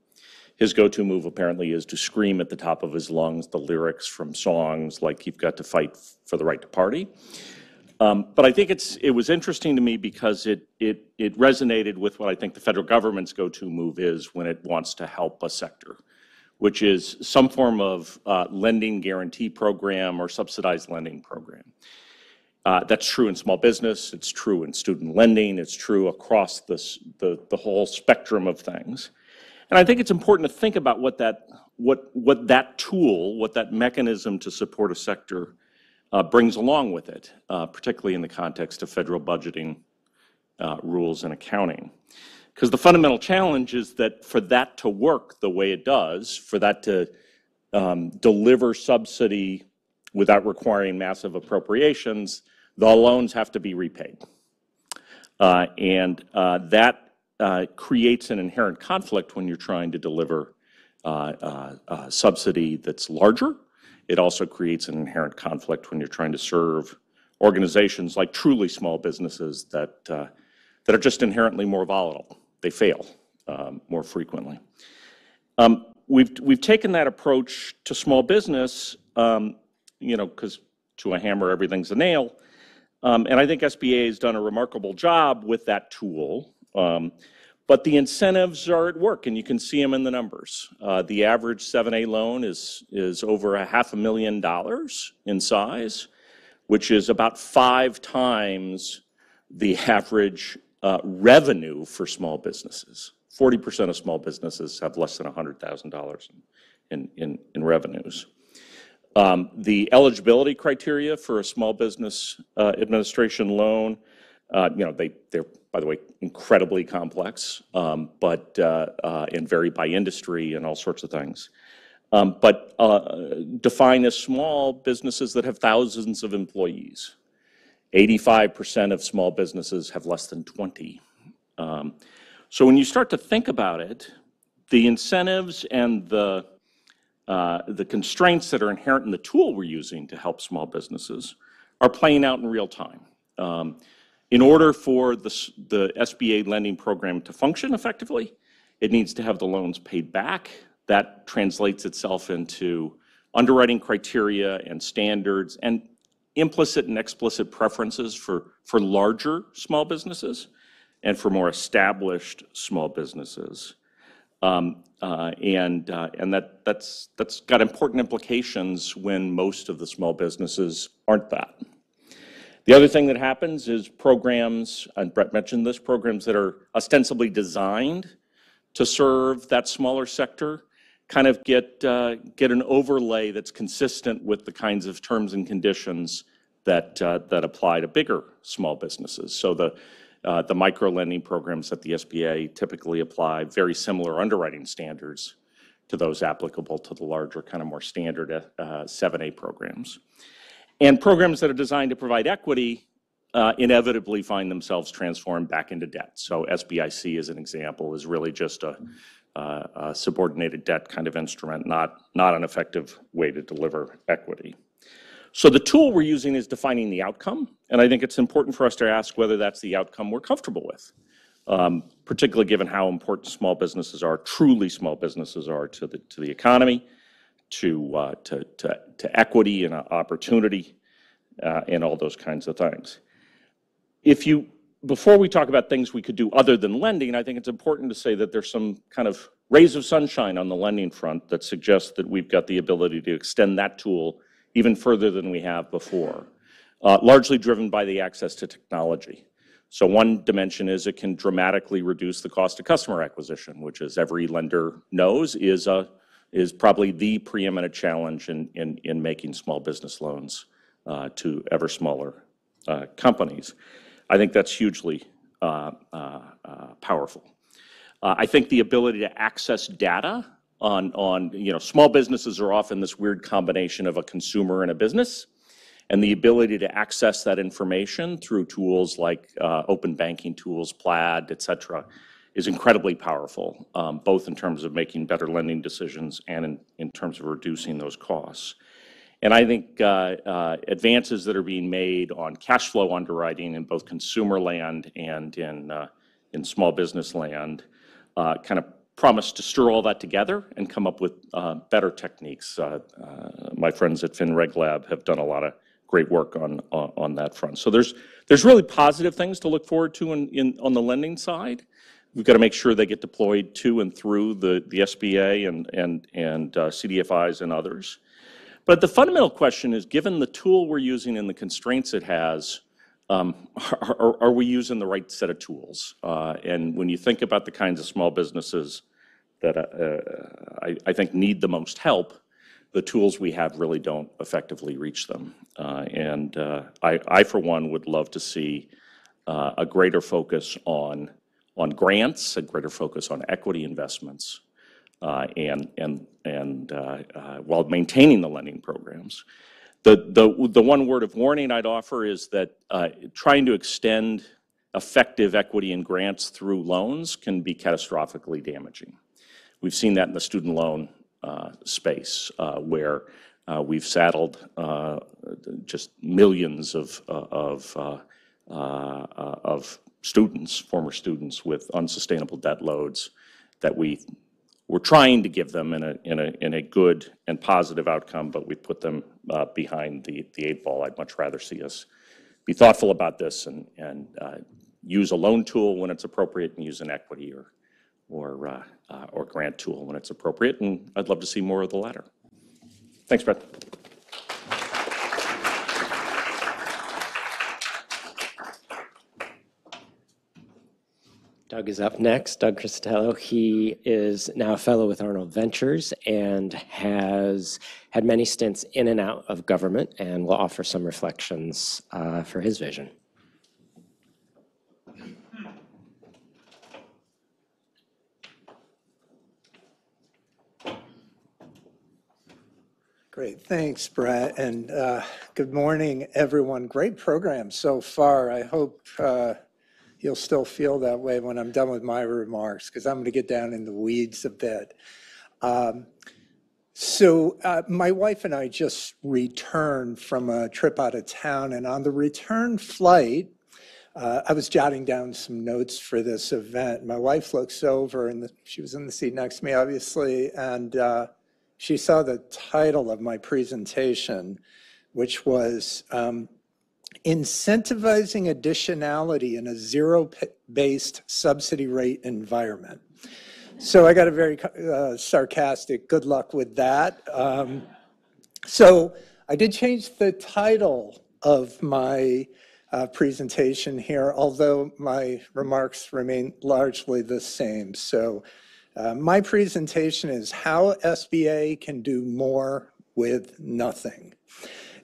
His go-to move apparently is to scream at the top of his lungs the lyrics from songs like "You've Got to Fight for the Right to Party." But I think it was interesting to me because it resonated with what I think the federal government's go-to move is when it wants to help a sector, which is some form of lending guarantee program or subsidized lending program. That's true in small business, it's true in student lending, it's true across the whole spectrum of things. And I think it's important to think about what that tool, what that mechanism to support a sector brings along with it, particularly in the context of federal budgeting rules and accounting. Because the fundamental challenge is that for that to work the way it does, for that to deliver subsidy without requiring massive appropriations, the loans have to be repaid. And that creates an inherent conflict when you're trying to deliver subsidy that's larger. It also creates an inherent conflict when you're trying to serve organizations like truly small businesses that are just inherently more volatile. They fail more frequently. We've taken that approach to small business, because to a hammer, everything's a nail. And I think SBA has done a remarkable job with that tool. But the incentives are at work, and you can see them in the numbers. The average 7A loan is over $500,000 in size, which is about 5 times the average revenue for small businesses. 40% of small businesses have less than $100,000 in revenues. The eligibility criteria for a small business administration loan, they're, by the way, incredibly complex, but and vary by industry and all sorts of things. But define as small businesses that have thousands of employees. 85% of small businesses have less than 20. So when you start to think about it, the incentives and the constraints that are inherent in the tool we're using to help small businesses are playing out in real time. In order for the SBA lending program to function effectively, it needs to have the loans paid back. That translates itself into underwriting criteria and standards and implicit and explicit preferences for larger small businesses and for more established small businesses. And that's got important implications when most of the small businesses aren't that. The other thing that happens is programs, and Brett mentioned this, programs that are ostensibly designed to serve that smaller sector kind of get an overlay that's consistent with the kinds of terms and conditions that apply to bigger small businesses. So the micro lending programs at the SBA typically apply very similar underwriting standards to those applicable to the larger, kind of more standard 7A programs. And programs that are designed to provide equity inevitably find themselves transformed back into debt. So SBIC, as an example, is really just a subordinated debt kind of instrument, not an effective way to deliver equity. So the tool we're using is defining the outcome, and I think it's important for us to ask whether that's the outcome we're comfortable with, particularly given how important small businesses are, truly small businesses are to the economy, to equity and opportunity, and all those kinds of things. Before we talk about things we could do other than lending, I think it's important to say that there's some kind of rays of sunshine on the lending front that suggests that we've got the ability to extend that tool even further than we have before, largely driven by the access to technology. So one dimension is it can dramatically reduce the cost of customer acquisition, which, as every lender knows, is probably the preeminent challenge in making small business loans to ever smaller companies. I think that's hugely powerful. I think the ability to access data on small businesses are often this weird combination of a consumer and a business, and the ability to access that information through tools like open banking tools, Plaid, et cetera, is incredibly powerful, both in terms of making better lending decisions and in terms of reducing those costs. And I think advances that are being made on cash flow underwriting in both consumer land and in small business land kind of promise to stir all that together and come up with better techniques. My friends at FinRegLab have done a lot of great work on that front. So there's really positive things to look forward to on the lending side. We've got to make sure they get deployed to and through the SBA and CDFIs and others. But the fundamental question is, given the tool we're using and the constraints it has, are we using the right set of tools? And when you think about the kinds of small businesses that I think need the most help, the tools we have really don't effectively reach them. And I, for one, would love to see a greater focus on grants, a greater focus on equity investments, and while maintaining the lending programs. The one word of warning I'd offer is that trying to extend effective equity and grants through loans can be catastrophically damaging. We've seen that in the student loan space, where we've saddled just millions of students, former students, with unsustainable debt loads that we're trying to give them in a good and positive outcome, but we put them behind the 8 ball. I'd much rather see us be thoughtful about this and use a loan tool when it's appropriate and use an equity or grant tool when it's appropriate. And I'd love to see more of the latter. Thanks, Brett. Doug is up next. Doug Cristello. He is now a fellow with Arnold Ventures and has had many stints in and out of government, and will offer some reflections for his vision. Great, thanks, Brett, and good morning, everyone. Great program so far. I hope you'll still feel that way when I'm done with my remarks, because I'm going to get down in the weeds a bit. So my wife and I just returned from a trip out of town, and on the return flight, I was jotting down some notes for this event. My wife looks over, and she was in the seat next to me, obviously, and she saw the title of my presentation, which was Incentivizing Additionality in a Zero-Based Subsidy Rate Environment. So I got a very sarcastic good luck with that. So I did change the title of my presentation here, although my remarks remain largely the same. So my presentation is how SBA can do more with nothing.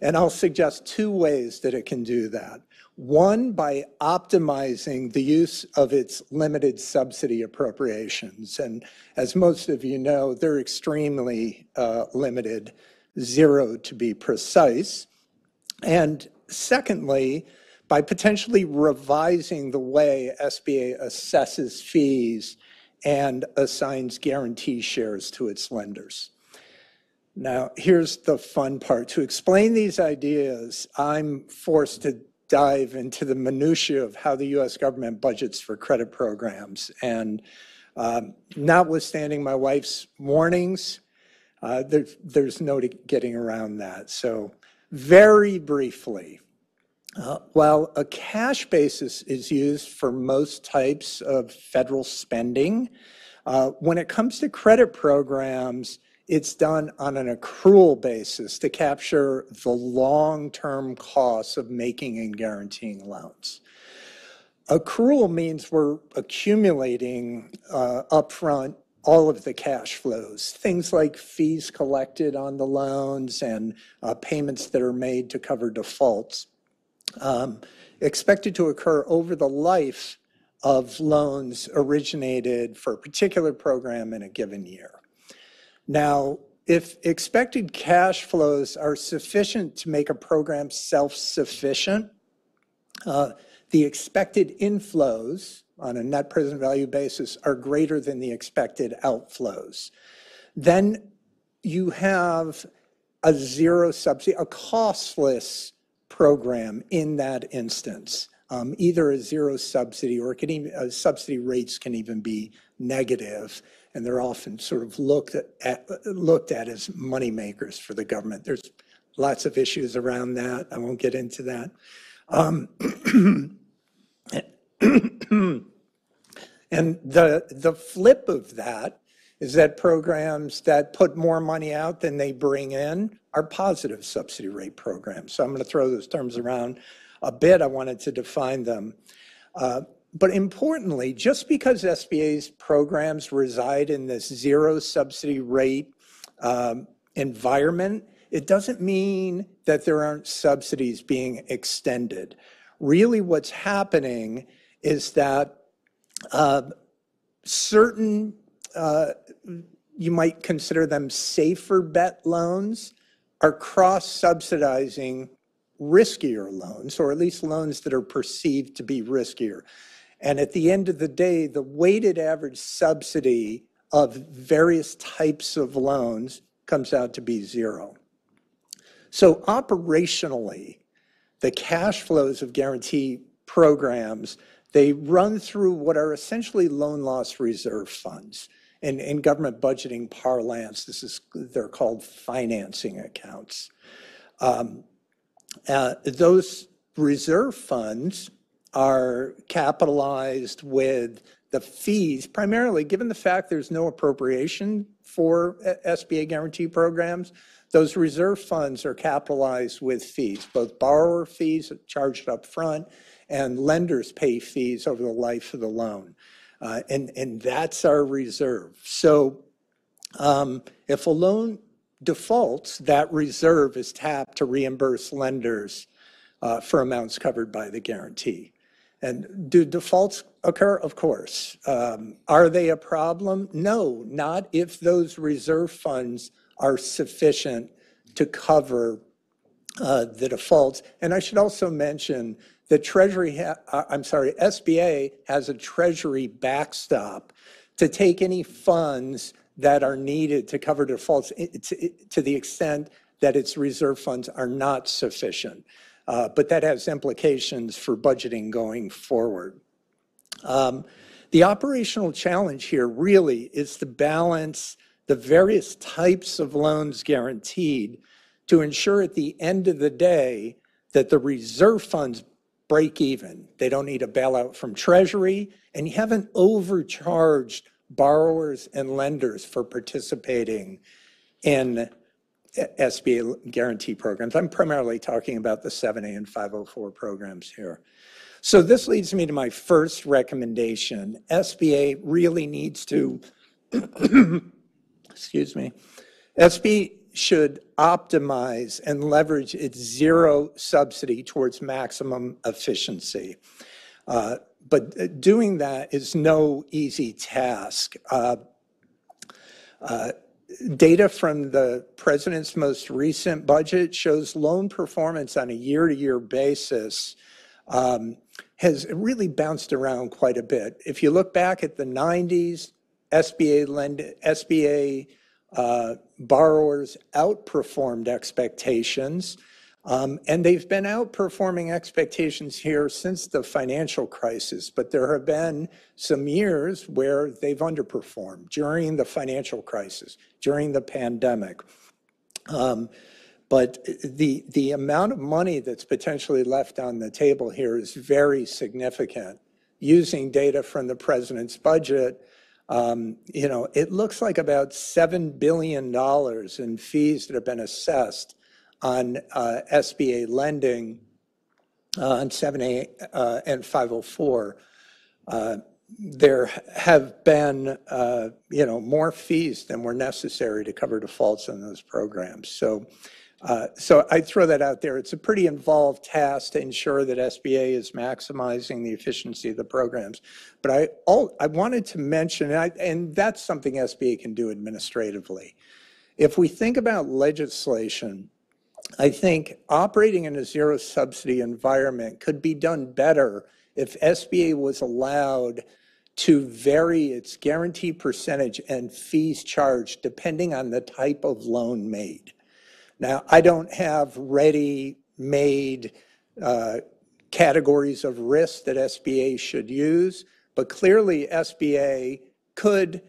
And I'll suggest two ways that it can do that. One, by optimizing the use of its limited subsidy appropriations. And as most of you know, they're extremely limited, 0 to be precise. And secondly, by potentially revising the way SBA assesses fees and assigns guarantee shares to its lenders. Now, here's the fun part. To explain these ideas, I'm forced to dive into the minutiae of how the U.S. government budgets for credit programs. And notwithstanding my wife's warnings, there's no getting around that. So very briefly, while a cash basis is used for most types of federal spending, when it comes to credit programs, it's done on an accrual basis to capture the long-term costs of making and guaranteeing loans. Accrual means we're accumulating upfront all of the cash flows, things like fees collected on the loans and payments that are made to cover defaults, expected to occur over the life of loans originated for a particular program in a given year. Now, if expected cash flows are sufficient to make a program self-sufficient, the expected inflows on a net present value basis are greater than the expected outflows. Then you have a zero subsidy, a costless program in that instance. Either a zero subsidy or it can even, subsidy rates can even be negative, and they're often sort of looked at as money makers for the government. There's lots of issues around that. I won't get into that. And the flip of that is that programs that put more money out than they bring in are positive subsidy rate programs. So I'm going to throw those terms around a bit. I wanted to define them. But importantly, just because SBA's programs reside in this zero subsidy rate environment, it doesn't mean that there aren't subsidies being extended. Really what's happening is that certain, you might consider them safer bet loans, are cross-subsidizing riskier loans, or at least loans that are perceived to be riskier. And at the end of the day, the weighted average subsidy of various types of loans comes out to be zero. So operationally, the cash flows of guarantee programs, they run through what are essentially loan loss reserve funds. In government budgeting parlance, they're called financing accounts. Those reserve funds are capitalized with the fees, primarily given the fact there's no appropriation for SBA guarantee programs. Those reserve funds are capitalized with fees, both borrower fees charged up front and lenders pay fees over the life of the loan. And that's our reserve. So if a loan defaults, that reserve is tapped to reimburse lenders for amounts covered by the guarantee. And do defaults occur? Of course. Are they a problem? No, not if those reserve funds are sufficient to cover the defaults. And I should also mention that SBA has a Treasury backstop to take any funds that are needed to cover defaults to the extent that its reserve funds are not sufficient. But that has implications for budgeting going forward. The operational challenge here really is to balance the various types of loans guaranteed to ensure at the end of the day that the reserve funds break even. They don't need a bailout from Treasury, and you haven't overcharged borrowers and lenders for participating in SBA guarantee programs. I'm primarily talking about the 7A and 504 programs here. So this leads me to my first recommendation. SBA really needs to, excuse me, SBA should optimize and leverage its zero subsidy towards maximum efficiency. But doing that is no easy task. Data from the president's most recent budget shows loan performance on a year-to-year basis has really bounced around quite a bit. If you look back at the 90s, SBA borrowers outperformed expectations, and they've been outperforming expectations here since the financial crisis, but there have been some years where they've underperformed during the financial crisis, during the pandemic. But the amount of money that's potentially left on the table here is very significant. Using data from the president's budget, it looks like about $7 billion in fees that have been assessed on SBA lending on 7A and 504. There have been, more fees than were necessary to cover defaults on those programs. So I throw that out there. It's a pretty involved task to ensure that SBA is maximizing the efficiency of the programs. But I wanted to mention, and that's something SBA can do administratively. If we think about legislation, I think operating in a zero subsidy environment could be done better if SBA was allowed to vary its guarantee percentage and fees charged depending on the type of loan made. Now, I don't have ready-made categories of risk that SBA should use, but clearly SBA could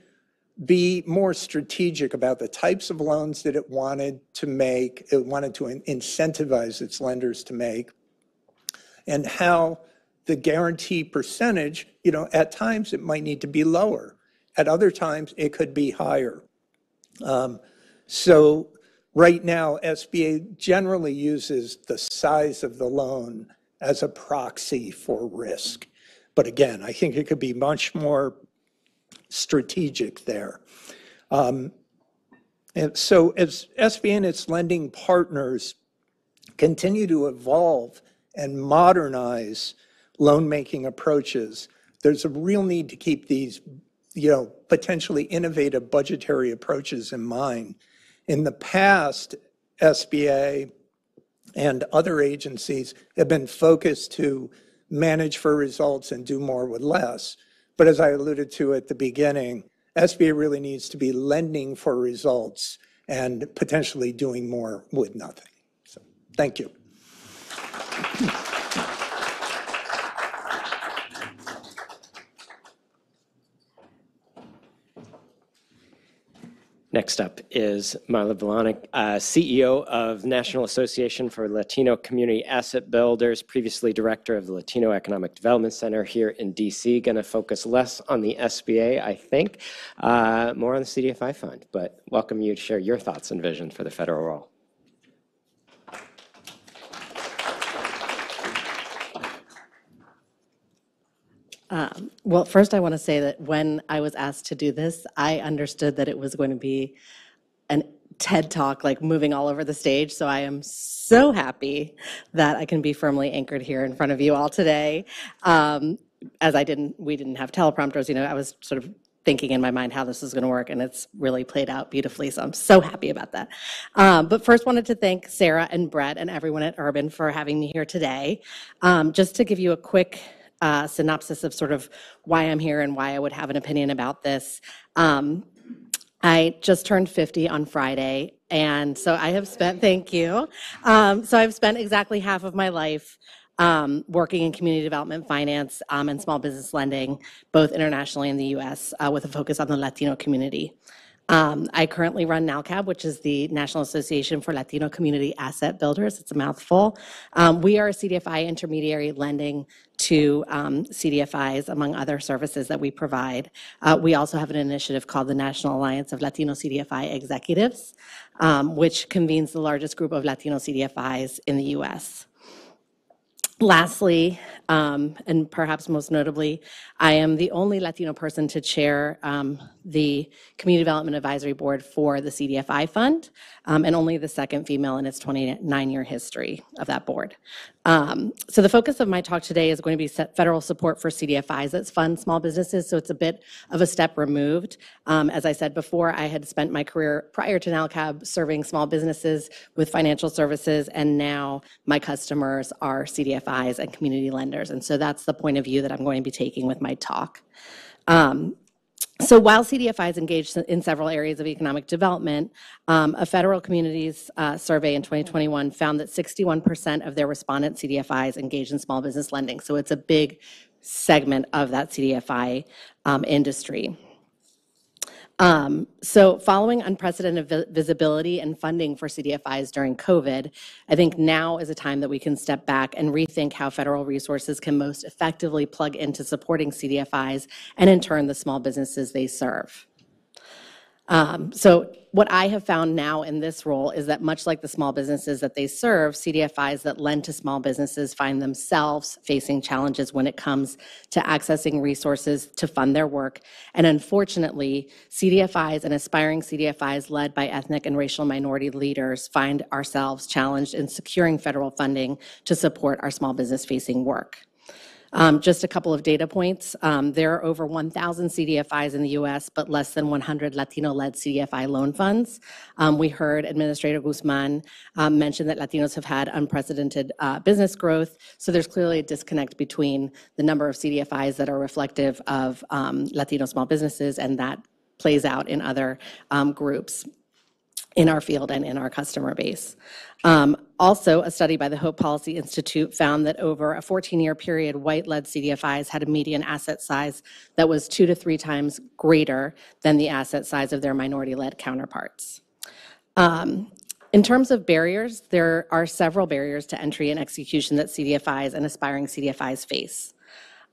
be more strategic about the types of loans that it wanted to make, it wanted to incentivize its lenders to make, and how the guarantee percentage, at times it might need to be lower. At other times, it could be higher. So right now, SBA generally uses the size of the loan as a proxy for risk. But again, I think it could be much more strategic there. And so as SBA and its lending partners continue to evolve and modernize loan-making approaches, there's a real need to keep these, potentially innovative budgetary approaches in mind. In the past, SBA and other agencies have been focused to manage for results and do more with less. But as I alluded to at the beginning, SBA really needs to be lending for results and potentially doing more with nothing. So, thank you. Next up is Marla Volanik, CEO of National Association for Latino Community Asset Builders, previously director of the Latino Economic Development Center here in DC. Going to focus less on the SBA, I think, more on the CDFI fund, but welcome you to share your thoughts and vision for the federal role. Well, first I want to say that when I was asked to do this, I understood that it was going to be a TED Talk, like moving all over the stage. So I am so happy that I can be firmly anchored here in front of you all today. As we didn't have teleprompters, I was sort of thinking in my mind how this is going to work, and it's really played out beautifully. So I'm so happy about that. But first wanted to thank Sarah and Brett and everyone at Urban for having me here today. Just to give you a quick synopsis of sort of why I'm here and why I would have an opinion about this. I just turned 50 on Friday, and so I have spent, thank you. So I've spent exactly half of my life working in community development finance and small business lending, both internationally and in the US, with a focus on the Latino community. I currently run NALCAB, which is the National Association for Latino Community Asset Builders. It's a mouthful. We are a CDFI intermediary lending to CDFIs, among other services that we provide. We also have an initiative called the National Alliance of Latino CDFI Executives, which convenes the largest group of Latino CDFIs in the U.S. Lastly, and perhaps most notably, I am the only Latino person to chair the Community Development Advisory Board for the CDFI Fund, and only the second female in its 29-year history of that board. So the focus of my talk today is going to be federal support for CDFIs that fund small businesses, so it's a bit of a step removed. As I said before, I had spent my career prior to NALCAB serving small businesses with financial services, and now my customers are CDFIs and community lenders, and so that's the point of view that I'm going to be taking with my talk. So while CDFIs engaged in several areas of economic development, a federal communities survey in 2021 found that 61% of their respondent CDFIs engaged in small business lending. So it's a big segment of that CDFI industry. So following unprecedented visibility and funding for CDFIs during COVID, I think now is a time that we can step back and rethink how federal resources can most effectively plug into supporting CDFIs and in turn the small businesses they serve. So what I have found now in this role is that much like the small businesses that they serve, CDFIs that lend to small businesses find themselves facing challenges when it comes to accessing resources to fund their work. And unfortunately, CDFIs and aspiring CDFIs led by ethnic and racial minority leaders find ourselves challenged in securing federal funding to support our small business facing work. Just a couple of data points. There are over 1,000 CDFIs in the U.S., but less than 100 Latino-led CDFI loan funds. We heard Administrator Guzman mention that Latinos have had unprecedented business growth, so there's clearly a disconnect between the number of CDFIs that are reflective of Latino small businesses, and that plays out in other groups in our field and in our customer base. Also, a study by the Hope Policy Institute found that over a 14-year period, white-led CDFIs had a median asset size that was 2 to 3 times greater than the asset size of their minority-led counterparts. In terms of barriers, there are several barriers to entry and execution that CDFIs and aspiring CDFIs face.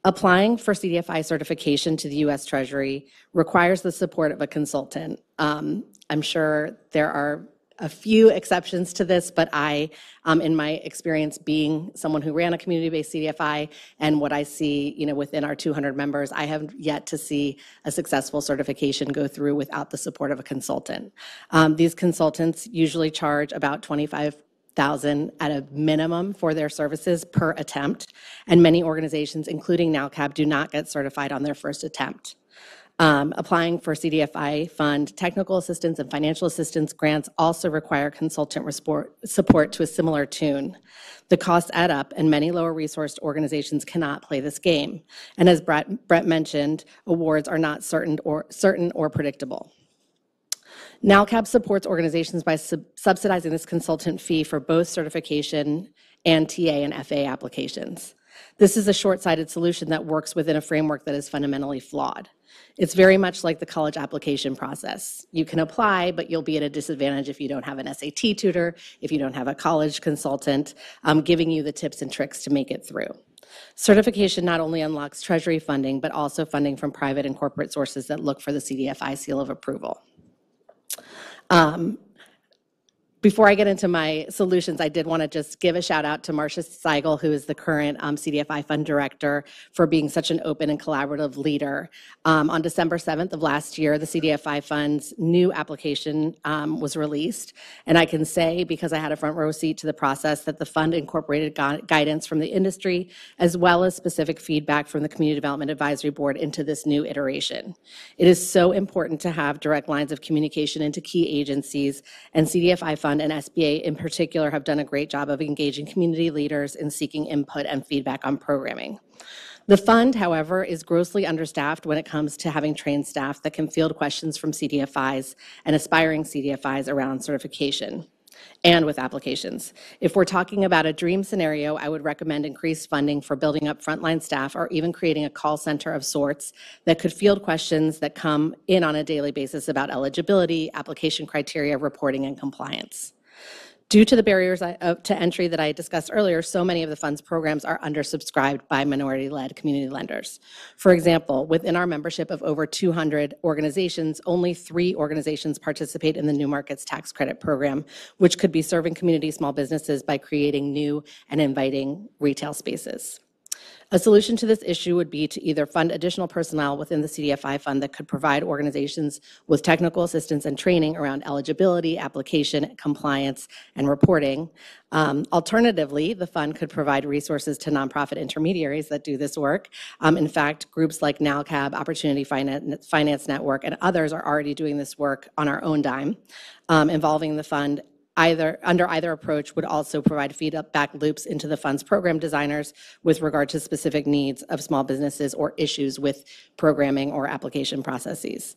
Applying for CDFI certification to the U.S. Treasury requires the support of a consultant. I'm sure there are a few exceptions to this, but I, in my experience being someone who ran a community-based CDFI and what I see, within our 200 members, I have yet to see a successful certification go through without the support of a consultant. These consultants usually charge about $25,000 at a minimum for their services per attempt, and many organizations, including NALCAB, do not get certified on their first attempt. Applying for CDFI fund technical assistance and financial assistance grants also require consultant support to a similar tune. The costs add up, and many lower resourced organizations cannot play this game. And as Brett mentioned, awards are not certain or predictable. NALCAB supports organizations by subsidizing this consultant fee for both certification and TA and FA applications. This is a short-sighted solution that works within a framework that is fundamentally flawed. It's very much like the college application process. You can apply, but you'll be at a disadvantage if you don't have an SAT tutor, if you don't have a college consultant giving you the tips and tricks to make it through. Certification not only unlocks Treasury funding, but also funding from private and corporate sources that look for the CDFI seal of approval. Before I get into my solutions, I did want to just give a shout out to Marcia Seigel, who is the current CDFI Fund Director, for being such an open and collaborative leader. On December 7th of last year, the CDFI Fund's new application was released. And I can say, because I had a front row seat to the process, that the fund incorporated guidance from the industry, as well as specific feedback from the Community Development Advisory Board into this new iteration. It is so important to have direct lines of communication into key agencies, and CDFI Fund and SBA in particular have done a great job of engaging community leaders in seeking input and feedback on programming. The fund, however, is grossly understaffed when it comes to having trained staff that can field questions from CDFIs and aspiring CDFIs around certification. and with applications. If we're talking about a dream scenario, I would recommend increased funding for building up frontline staff or even creating a call center of sorts that could field questions that come in on a daily basis about eligibility, application criteria, reporting, and compliance. Due to the barriers to entry that I discussed earlier, so many of the fund's programs are undersubscribed by minority-led community lenders. For example, within our membership of over 200 organizations, only 3 organizations participate in the New Markets Tax Credit Program, which could be serving community small businesses by creating new and inviting retail spaces. A solution to this issue would be to either fund additional personnel within the CDFI fund that could provide organizations with technical assistance and training around eligibility, application, compliance, and reporting. Alternatively, the fund could provide resources to nonprofit intermediaries that do this work. In fact, groups like NALCAB, Opportunity Finance Network, and others are already doing this work on our own dime, involving the fund under either approach would also provide feedback loops into the fund's program designers with regard to specific needs of small businesses or issues with programming or application processes.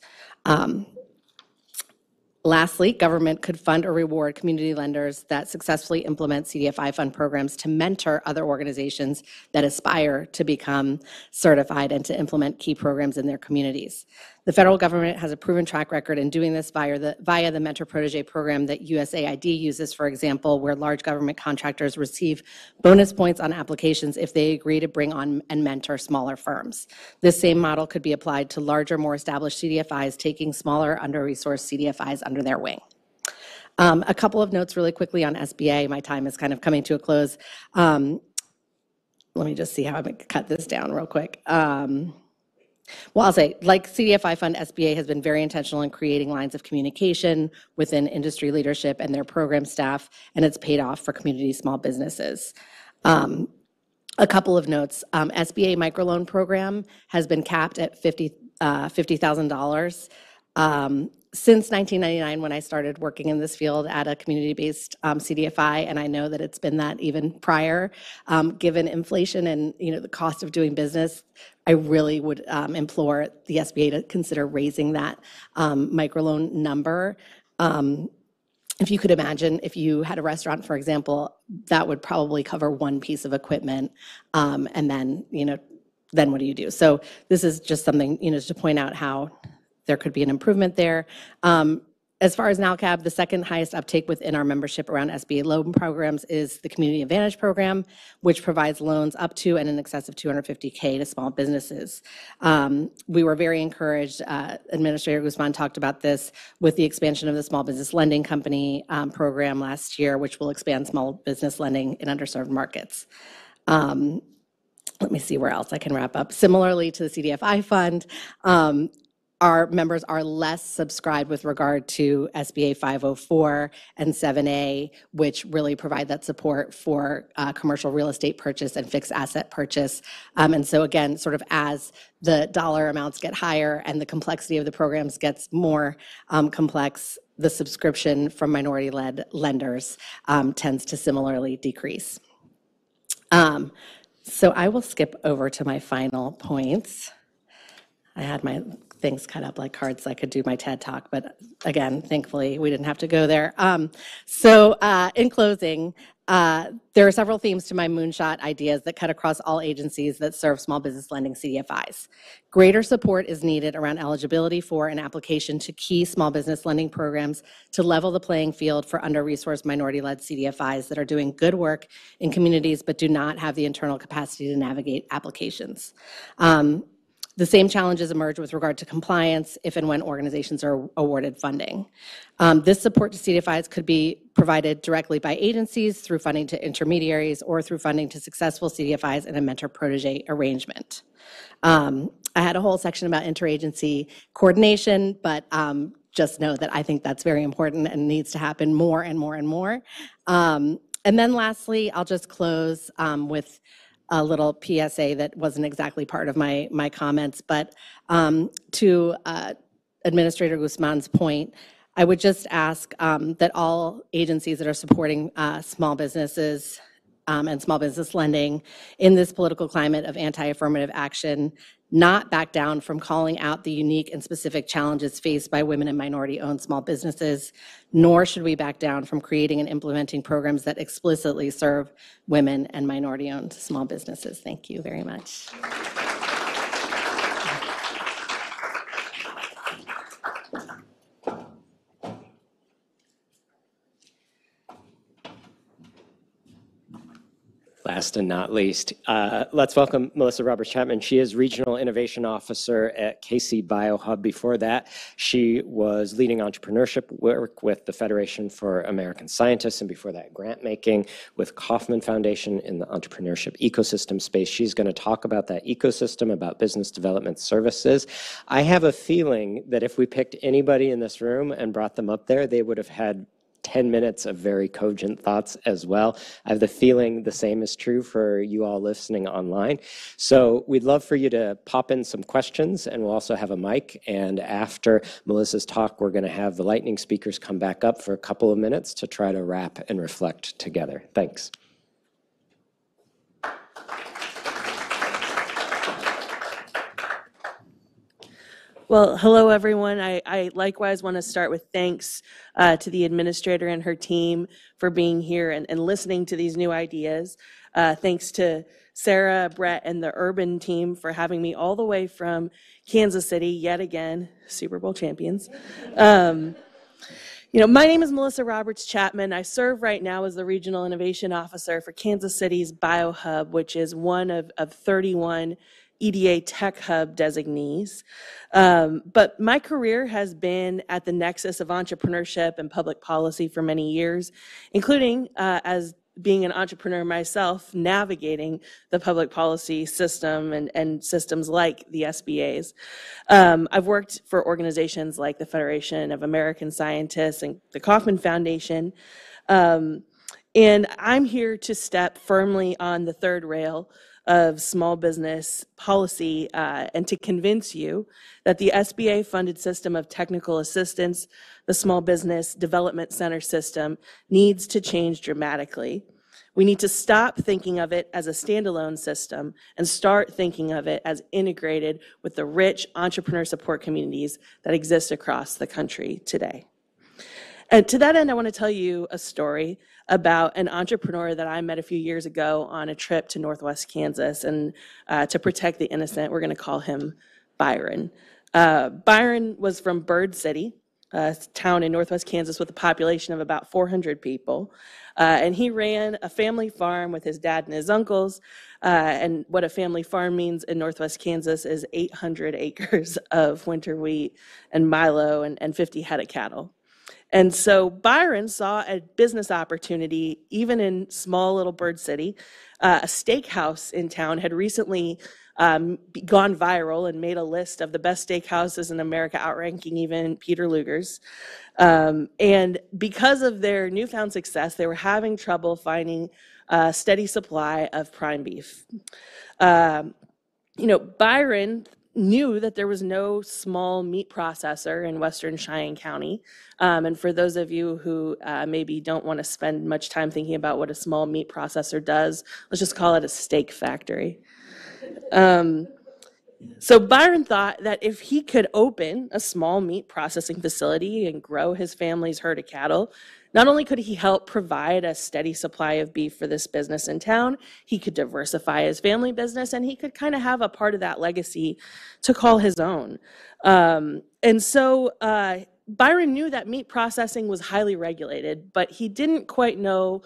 Lastly, government could fund or reward community lenders that successfully implement CDFI fund programs to mentor other organizations that aspire to become certified and to implement key programs in their communities. The federal government has a proven track record in doing this via the Mentor Protege program that USAID uses, for example, where large government contractors receive bonus points on applications if they agree to bring on and mentor smaller firms. This same model could be applied to larger, more established CDFIs, taking smaller, under-resourced CDFIs under their wing. A couple of notes really quickly on SBA. My time is kind of coming to a close. Let me just see how I can cut this down real quick. Well, I'll say, like CDFI Fund, SBA has been very intentional in creating lines of communication within industry leadership and their program staff, and it's paid off for community small businesses. A couple of notes. SBA microloan program has been capped at $50,000. Since 1999, when I started working in this field at a community-based CDFI, and I know that it's been that even prior, given inflation and the cost of doing business, I really would implore the SBA to consider raising that microloan number. If you could imagine, if you had a restaurant, for example, that would probably cover one piece of equipment, and then then what do you do? So this is just something to point out how there could be an improvement there. As far as NALCAB, the second highest uptake within our membership around SBA loan programs is the Community Advantage Program, which provides loans up to and in excess of $250K to small businesses. We were very encouraged, Administrator Guzman talked about this, with the expansion of the Small Business Lending Company program last year, which will expand small business lending in underserved markets. Let me see where else I can wrap up. Similarly to the CDFI fund, our members are less subscribed with regard to SBA 504 and 7A, which really provide that support for commercial real estate purchase and fixed asset purchase. And so again, sort of as the dollar amounts get higher and the complexity of the programs gets more complex, the subscription from minority-led lenders tends to similarly decrease. So I will skip over to my final points. I had my things cut up like cards so I could do my TED Talk, but again, thankfully, we didn't have to go there. In closing, there are several themes to my moonshot ideas that cut across all agencies that serve small business lending CDFIs. Greater support is needed around eligibility for an application to key small business lending programs to level the playing field for under-resourced minority-led CDFIs that are doing good work in communities but do not have the internal capacity to navigate applications. The same challenges emerge with regard to compliance if and when organizations are awarded funding. This support to CDFIs could be provided directly by agencies through funding to intermediaries or through funding to successful CDFIs in a mentor-protege arrangement. I had a whole section about interagency coordination, but just know that I think that's very important and needs to happen more and more and more. And then lastly, I'll just close with a little PSA that wasn't exactly part of my comments, but to Administrator Guzman's point, I would just ask that all agencies that are supporting small businesses and small business lending in this political climate of anti-affirmative action, not back down from calling out the unique and specific challenges faced by women and minority-owned small businesses, nor should we back down from creating and implementing programs that explicitly serve women and minority-owned small businesses. Thank you very much. Last and not least, let's welcome Melissa Roberts-Chapman. She is Regional Innovation Officer at KC BioHub. Before that, she was leading entrepreneurship work with the Federation for American Scientists, and before that, grant making with Kauffman Foundation in the entrepreneurship ecosystem space. She's going to talk about that ecosystem, about business development services. I have a feeling that if we picked anybody in this room and brought them up there, they would have had 10 minutes of very cogent thoughts as well. I have the feeling the same is true for you all listening online. So we'd love for you to pop in some questions, and we'll also have a mic. And after Melissa's talk, we're going to have the lightning speakers come back up for a couple of minutes to try to wrap and reflect together. Thanks. Well, hello, everyone. I likewise want to start with thanks to the administrator and her team for being here and listening to these new ideas. Thanks to Sarah, Brett, and the Urban team for having me all the way from Kansas City, yet again, Super Bowl champions. My name is Melissa Roberts-Chapman. I serve right now as the Regional Innovation Officer for Kansas City's BioHub, which is one of 31 EDA Tech Hub designees. But my career has been at the nexus of entrepreneurship and public policy for many years, including as being an entrepreneur myself, navigating the public policy system and systems like the SBAs. I've worked for organizations like the Federation of American Scientists and the Kauffman Foundation. And I'm here to step firmly on the third rail of small business policy and to convince you that the SBA-funded system of technical assistance, the Small Business Development Center system, needs to change dramatically. We need to stop thinking of it as a standalone system and start thinking of it as integrated with the rich entrepreneur support communities that exist across the country today. And to that end, I want to tell you a story about an entrepreneur that I met a few years ago on a trip to Northwest Kansas. And to protect the innocent, we're going to call him Byron. Byron was from Bird City, a town in Northwest Kansas with a population of about 400 people. And he ran a family farm with his dad and his uncles. And what a family farm means in Northwest Kansas is 800 acres of winter wheat and milo and 50 head of cattle. And so Byron saw a business opportunity, even in small little Bird City. A steakhouse in town had recently gone viral and made a list of the best steakhouses in America, outranking even Peter Luger's. And because of their newfound success, they were having trouble finding a steady supply of prime beef. Byron knew that there was no small meat processor in Western Cheyenne County. And for those of you who maybe don't want to spend much time thinking about what a small meat processor does, let's just call it a steak factory. So Byron thought that if he could open a small meat processing facility and grow his family's herd of cattle, not only could he help provide a steady supply of beef for this business in town, he could diversify his family business, and he could kind of have a part of that legacy to call his own. And so Byron knew that meat processing was highly regulated, but he didn't quite know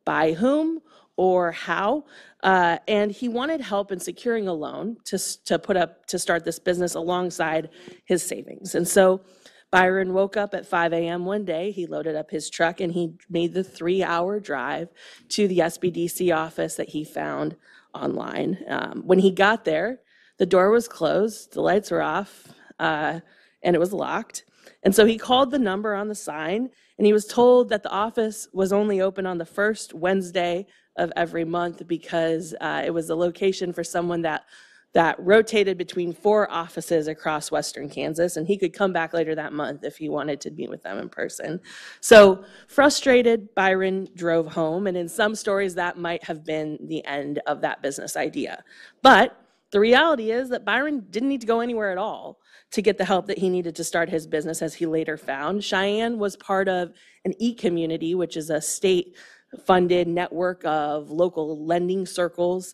by whom or how, and he wanted help in securing a loan to start this business alongside his savings. And so Byron woke up at 5 a.m. one day, he loaded up his truck, and he made the 3-hour drive to the SBDC office that he found online. When he got there, the door was closed, the lights were off, and it was locked. And so he called the number on the sign, and he was told that the office was only open on the first Wednesday of every month because it was a location for someone that that rotated between 4 offices across Western Kansas, and he could come back later that month if he wanted to meet with them in person. So frustrated, Byron drove home, and in some stories that might have been the end of that business idea. But the reality is that Byron didn't need to go anywhere at all to get the help that he needed to start his business, as he later found. Cheyenne was part of an e-community, which is a state-funded network of local lending circles.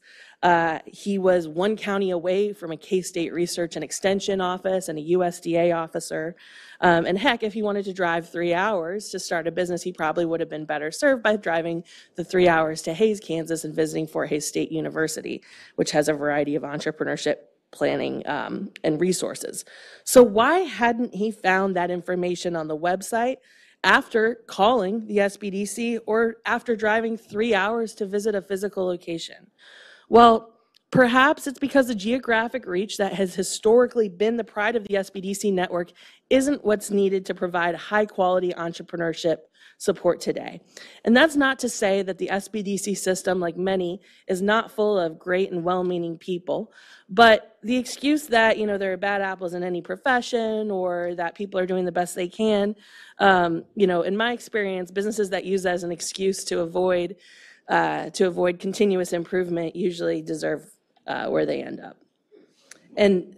He was 1 county away from a K-State Research and Extension office and a USDA officer. And heck, if he wanted to drive 3 hours to start a business, he probably would have been better served by driving the 3 hours to Hays, Kansas, and visiting Fort Hays State University, which has a variety of entrepreneurship planning and resources. So why hadn't he found that information on the website after calling the SBDC or after driving 3 hours to visit a physical location? Well, perhaps it's because the geographic reach that has historically been the pride of the SBDC network isn't what's needed to provide high-quality entrepreneurship support today. And that's not to say that the SBDC system, like many, is not full of great and well-meaning people, but the excuse that, there are bad apples in any profession or that people are doing the best they can, in my experience, businesses that use that as an excuse to avoid continuous improvement usually deserve where they end up. And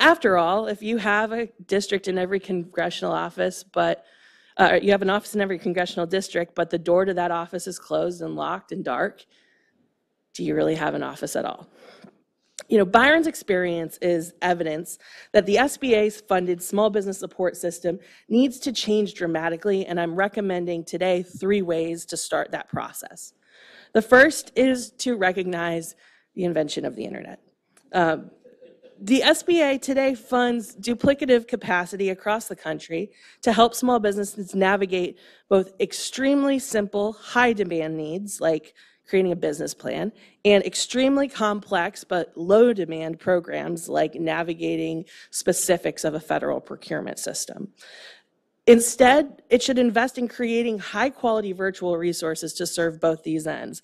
after all, if you have a district in every congressional office, but you have an office in every congressional district, but the door to that office is closed and locked and dark, do you really have an office at all? Byron's experience is evidence that the SBA's funded small business support system needs to change dramatically, and I'm recommending today 3 ways to start that process. The first is to recognize the invention of the internet. The SBA today funds duplicative capacity across the country to help small businesses navigate both extremely simple, high-demand needs, like creating a business plan, and extremely complex but low-demand programs, like navigating specifics of a federal procurement system. Instead, it should invest in creating high-quality virtual resources to serve both these ends.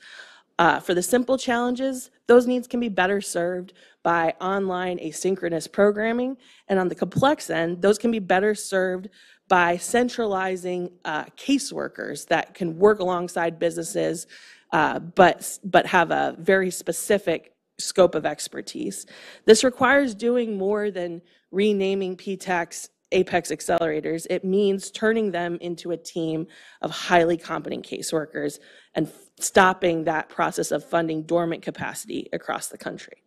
For the simple challenges, those needs can be better served by online asynchronous programming, and on the complex end, those can be better served by centralizing caseworkers that can work alongside businesses, but have a very specific scope of expertise. This requires doing more than renaming PTAC's Apex accelerators. It means turning them into a team of highly competent caseworkers and stopping that process of funding dormant capacity across the country.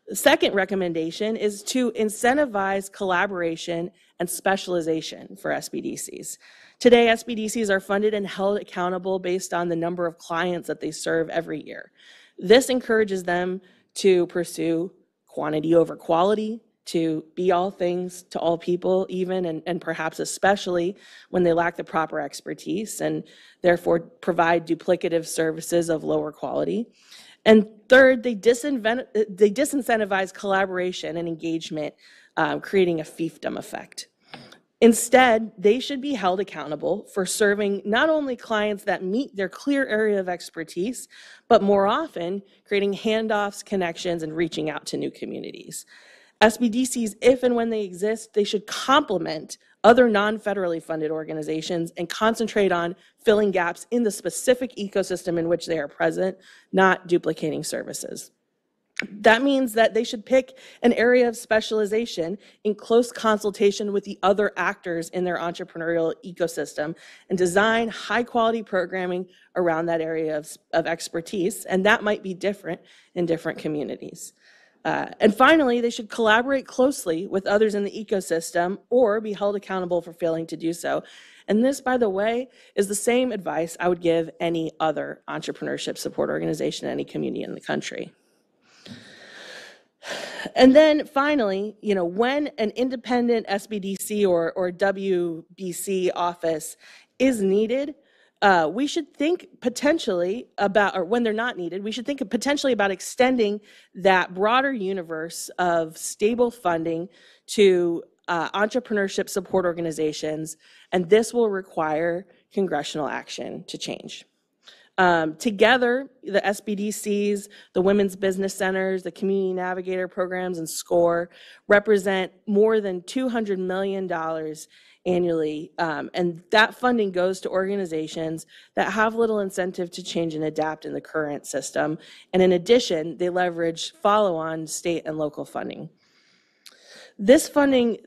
The second recommendation is to incentivize collaboration and specialization for SBDCs. Today, SBDCs are funded and held accountable based on the number of clients that they serve every year. This encourages them to pursue quantity over quality, to be all things to all people, even and perhaps especially when they lack the proper expertise, and therefore provide duplicative services of lower quality. And third, they disincentivize collaboration and engagement, creating a fiefdom effect. Instead, they should be held accountable for serving not only clients that meet their clear area of expertise, but more often creating handoffs, connections, and reaching out to new communities. SBDCs, if and when they exist, they should complement other non-federally funded organizations and concentrate on filling gaps in the specific ecosystem in which they are present, not duplicating services. That means that they should pick an area of specialization in close consultation with the other actors in their entrepreneurial ecosystem and design high-quality programming around that area of expertise, and that might be different in different communities. And finally, they should collaborate closely with others in the ecosystem or be held accountable for failing to do so. And this, by the way, is the same advice I would give any other entrepreneurship support organization in any community in the country. And then finally, when an independent SBDC or WBC office is needed, we should think potentially about, or when they're not needed, we should think potentially about extending that broader universe of stable funding to entrepreneurship support organizations, and this will require congressional action to change. Together, the SBDCs, the Women's Business Centers, the Community Navigator programs, and SCORE represent more than $200 million annually. And that funding goes to organizations that have little incentive to change and adapt in the current system. And in addition, they leverage follow-on state and local funding. This funding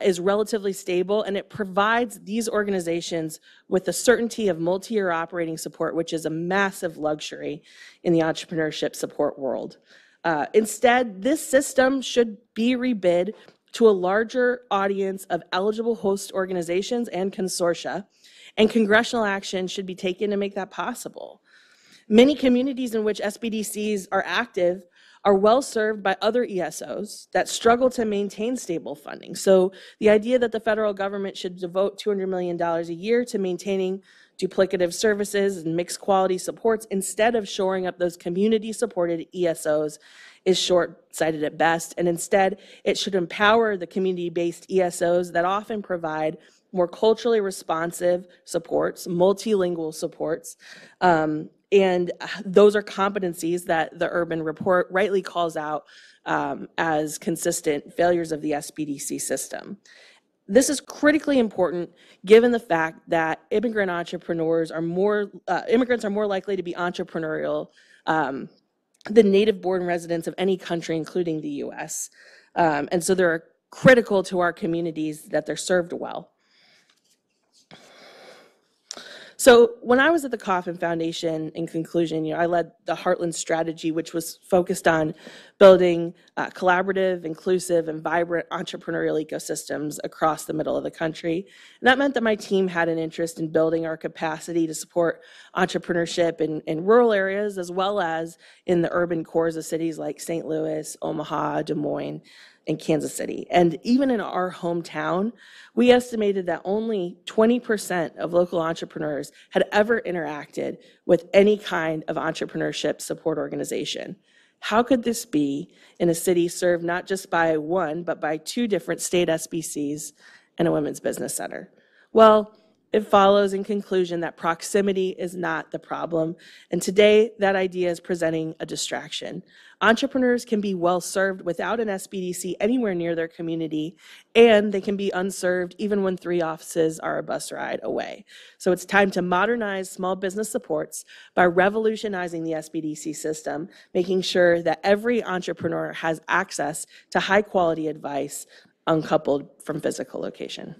is relatively stable, and it provides these organizations with the certainty of multi-year operating support, which is a massive luxury in the entrepreneurship support world. Instead, this system should be rebid to a larger audience of eligible host organizations and consortia, and congressional action should be taken to make that possible. Many communities in which SBDCs are active are well served by other ESOs that struggle to maintain stable funding. So the idea that the federal government should devote $200 million a year to maintaining duplicative services and mixed quality supports instead of shoring up those community supported ESOs is short-sighted at best. And instead, it should empower the community-based ESOs that often provide more culturally responsive supports, multilingual supports, and those are competencies that the Urban Report rightly calls out as consistent failures of the SBDC system. This is critically important given the fact that immigrants are more likely to be entrepreneurial than native-born residents of any country, including the U.S. And so they're critical to our communities that they're served well. So when I was at the Kauffman Foundation, in conclusion, I led the Heartland strategy, which was focused on building collaborative, inclusive, and vibrant entrepreneurial ecosystems across the middle of the country. And that meant that my team had an interest in building our capacity to support entrepreneurship in rural areas, as well as in the urban cores of cities like St. Louis, Omaha, Des Moines, and Kansas City. And even in our hometown, we estimated that only 20% of local entrepreneurs had ever interacted with any kind of entrepreneurship support organization. How could this be in a city served not just by one, but by two different state SBCs and a women's business center? Well, it follows in conclusion that proximity is not the problem, and today that idea is presenting a distraction. Entrepreneurs can be well served without an SBDC anywhere near their community, and they can be unserved even when 3 offices are a bus ride away. So it's time to modernize small business supports by revolutionizing the SBDC system, making sure that every entrepreneur has access to high quality advice uncoupled from physical location.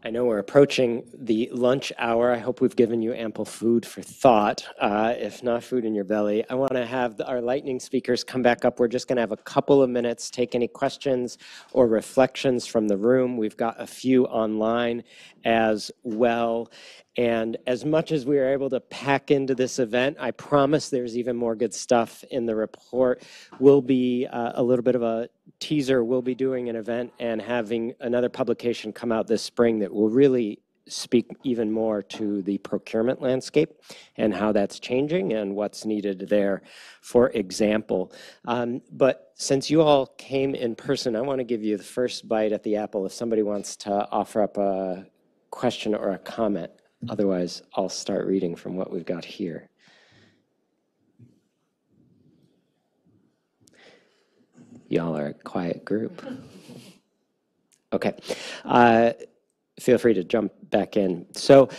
I know we're approaching the lunch hour. I hope we've given you ample food for thought, if not food in your belly. I want to have our lightning speakers come back up. We're just going to have a couple of minutes, take any questions or reflections from the room. We've got a few online as well. And as much as we were able to pack into this event, I promise there's even more good stuff in the report. We'll be a little bit of a teaser. We'll be doing an event and having another publication come out this spring that will really speak even more to the procurement landscape and how that's changing and what's needed there, for example. But since you all came in person, I want to give you the first bite at the apple if somebody wants to offer up a question or a comment. Otherwise, I'll start reading from what we've got here. Y'all are a quiet group. Okay. Feel free to jump back in. So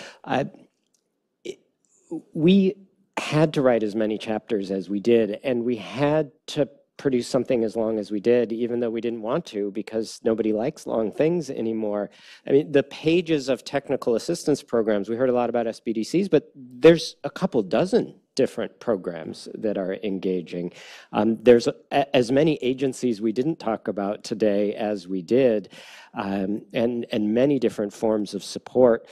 we had to write as many chapters as we did, and we had to produce something as long as we did, even though we didn't want to, because nobody likes long things anymore. I mean, the pages of technical assistance programs, we heard a lot about SBDCs, but there's a couple dozen different programs that are engaging. There's as many agencies we didn't talk about today as we did, and many different forms of support.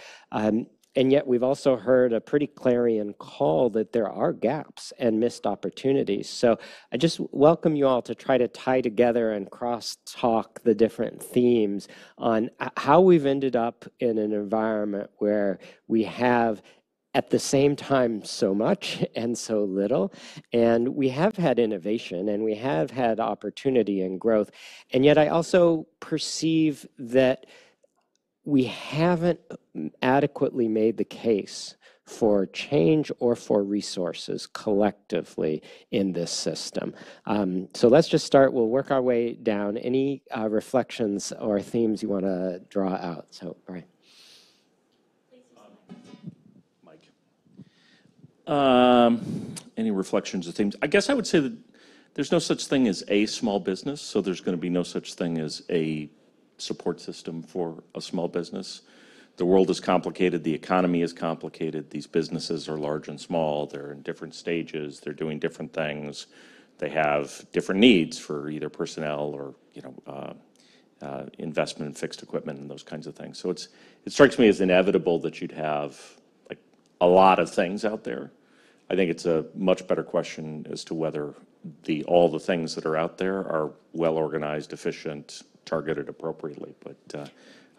And yet we've also heard a pretty clarion call that there are gaps and missed opportunities. So I just welcome you all to try to tie together and cross-talk the different themes on how we've ended up in an environment where we have at the same time so much and so little. And we have had innovation and we have had opportunity and growth. And yet I also perceive that we haven't adequately made the case for change or for resources collectively in this system. So let's just start. We'll work our way down. Any reflections or themes you want to draw out? So, Brian. Any reflections or themes? I guess I would say that there's no such thing as a small business, so there's going to be no such thing as a support system for a small business. The world is complicated, the economy is complicated, these businesses are large and small, they're in different stages, they're doing different things, they have different needs for either personnel or investment in fixed equipment and those kinds of things. So it strikes me as inevitable that you'd have like a lot of things out there. I think it's a much better question as to whether all the things that are out there are well organized, efficient, targeted appropriately. But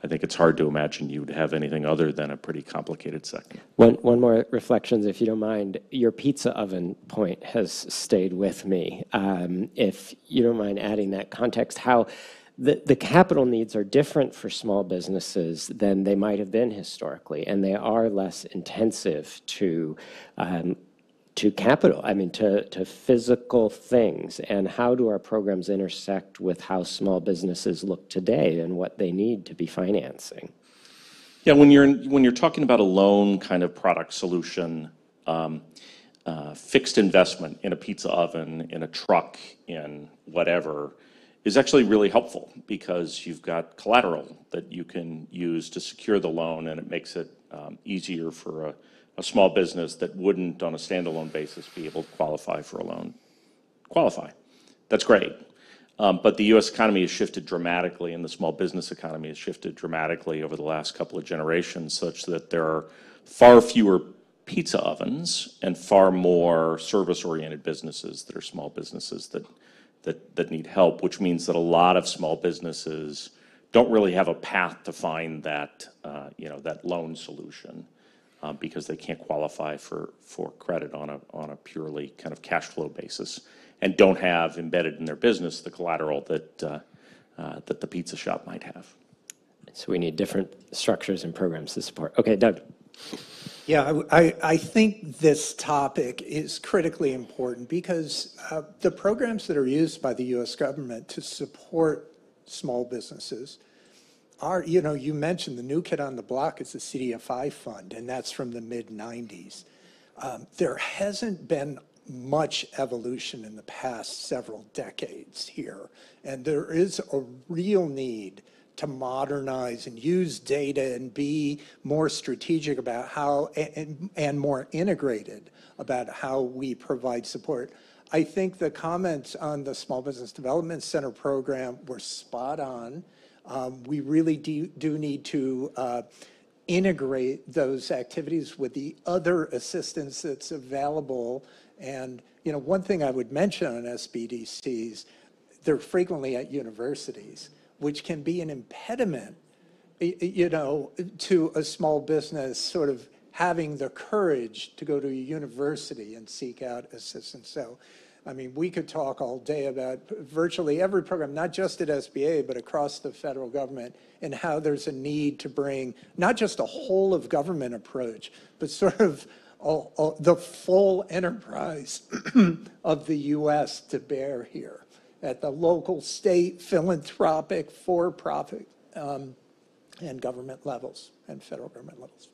I think it's hard to imagine you'd have anything other than a pretty complicated sector. One more reflections, if you don't mind. Your pizza oven point has stayed with me. If you don't mind adding that context, how the capital needs are different for small businesses than they might have been historically, and they are less intensive to capital, to physical things. And how do our programs intersect with how small businesses look today and what they need to be financing? Yeah, when you're talking about a loan kind of product solution, fixed investment in a pizza oven, in a truck, in whatever, is actually really helpful because you've got collateral that you can use to secure the loan, and it makes it easier for a small business that wouldn't on a standalone basis be able to qualify for a loan. That's great. But the U.S. economy has shifted dramatically, and the small business economy has shifted dramatically over the last couple of generations, such that there are far fewer pizza ovens and far more service-oriented businesses that are small businesses that need help, which means that a lot of small businesses don't really have a path to find that that loan solution. Because they can't qualify for credit on a purely kind of cash flow basis, and don't have embedded in their business the collateral that the pizza shop might have. So we need different structures and programs to support. Okay, Doug. Yeah, I think this topic is critically important because the programs that are used by the U.S. government to support small businesses are, you mentioned the new kid on the block is the CDFI fund, and that's from the mid-90s. There hasn't been much evolution in the past several decades here, and there is a real need to modernize and use data and be more strategic about how, and more integrated about how we provide support. I think the comments on the Small Business Development Center program were spot on. We really do need to integrate those activities with the other assistance that's available. And, one thing I would mention on SBDCs, they're frequently at universities, which can be an impediment, to a small business sort of having the courage to go to a university and seek out assistance. So, we could talk all day about virtually every program, not just at SBA, but across the federal government, and how there's a need to bring not just a whole of government approach, but sort of the full enterprise of the U.S. to bear here at the local, state, philanthropic, for-profit, and government levels, and federal government levels.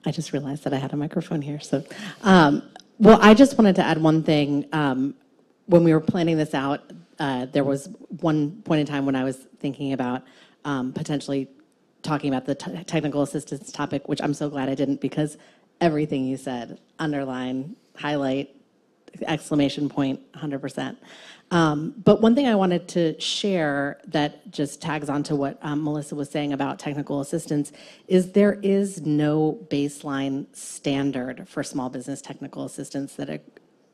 I just realized that I had a microphone here. So, well, I just wanted to add one thing. When we were planning this out, there was one point in time when I was thinking about potentially talking about the technical assistance topic, which I'm so glad I didn't, because everything you said, underline, highlight, exclamation point, 100%. But one thing I wanted to share that just tags on to what Melissa was saying about technical assistance is there is no baseline standard for small business technical assistance that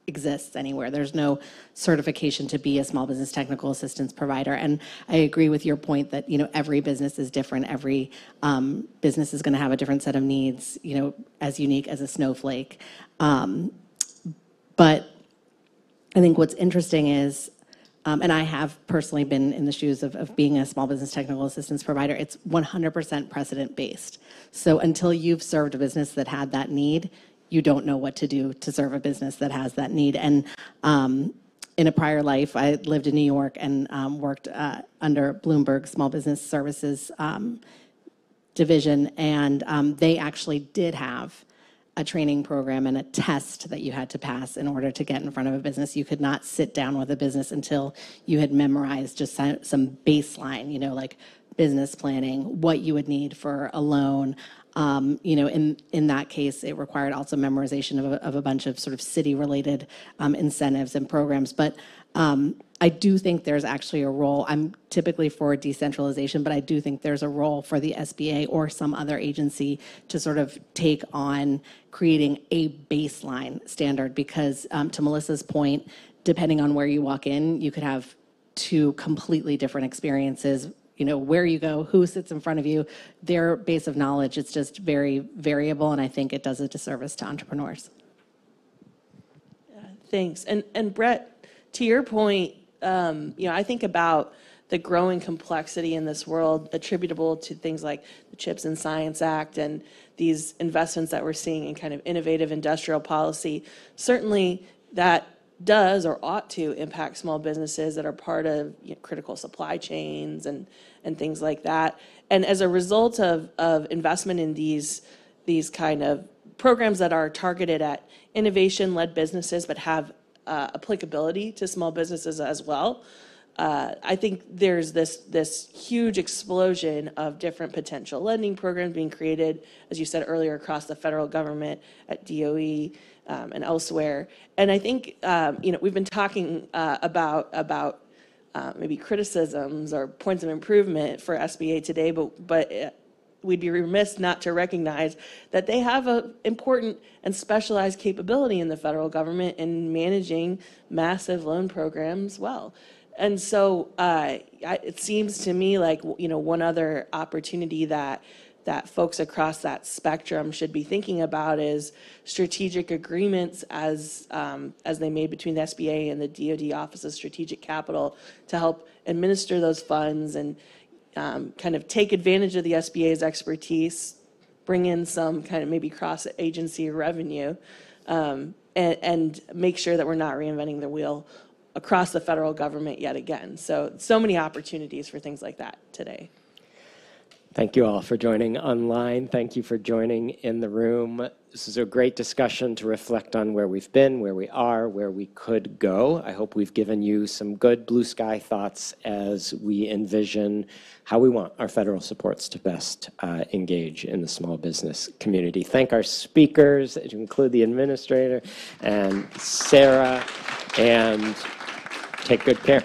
exists anywhere. There's no certification to be a small business technical assistance provider. And I agree with your point that, every business is different. Every business is going to have a different set of needs, as unique as a snowflake. But I think what's interesting is, and I have personally been in the shoes of being a small business technical assistance provider, it's 100% precedent-based. So until you've served a business that had that need, you don't know what to do to serve a business that has that need. And in a prior life, I lived in New York and worked under Bloomberg Small Business Services division, and they actually did have a training program and a test that you had to pass in order to get in front of a business. You could not sit down with a business until you had memorized just some baseline, like business planning, what you would need for a loan. In that case, it required also memorization of a bunch of sort of city-related incentives and programs. But I do think there's actually a role. I'm typically for decentralization, but I do think there's a role for the SBA or some other agency to sort of take on creating a baseline standard, because to Melissa's point, depending on where you walk in, you could have two completely different experiences. Where you go, who sits in front of you, their base of knowledge, it's just very variable, and I think it does a disservice to entrepreneurs. Thanks. And Brett, to your point, I think about the growing complexity in this world attributable to things like the CHIPS and Science Act and these investments that we're seeing in kind of innovative industrial policy. Certainly that does or ought to impact small businesses that are part of critical supply chains and things like that. And as a result of investment in these kind of programs that are targeted at innovation-led businesses but have applicability to small businesses as well, I think there's this huge explosion of different potential lending programs being created, as you said earlier, across the federal government, at DOE, and elsewhere. And I think we've been talking about maybe criticisms or points of improvement for SBA today, but we'd be remiss not to recognize that they have an important and specialized capability in the federal government in managing massive loan programs well. And so it seems to me like one other opportunity that folks across that spectrum should be thinking about is strategic agreements as they made between the SBA and the DoD Office of Strategic Capital to help administer those funds and kind of take advantage of the SBA's expertise, bring in some kind of maybe cross-agency revenue, and make sure that we're not reinventing the wheel across the federal government yet again. So many opportunities for things like that today. Thank you all for joining online. Thank you for joining in the room. This is a great discussion to reflect on where we've been, where we are, where we could go. I hope we've given you some good blue sky thoughts as we envision how we want our federal supports to best engage in the small business community. Thank our speakers, to include the administrator and Sarah, and take good care.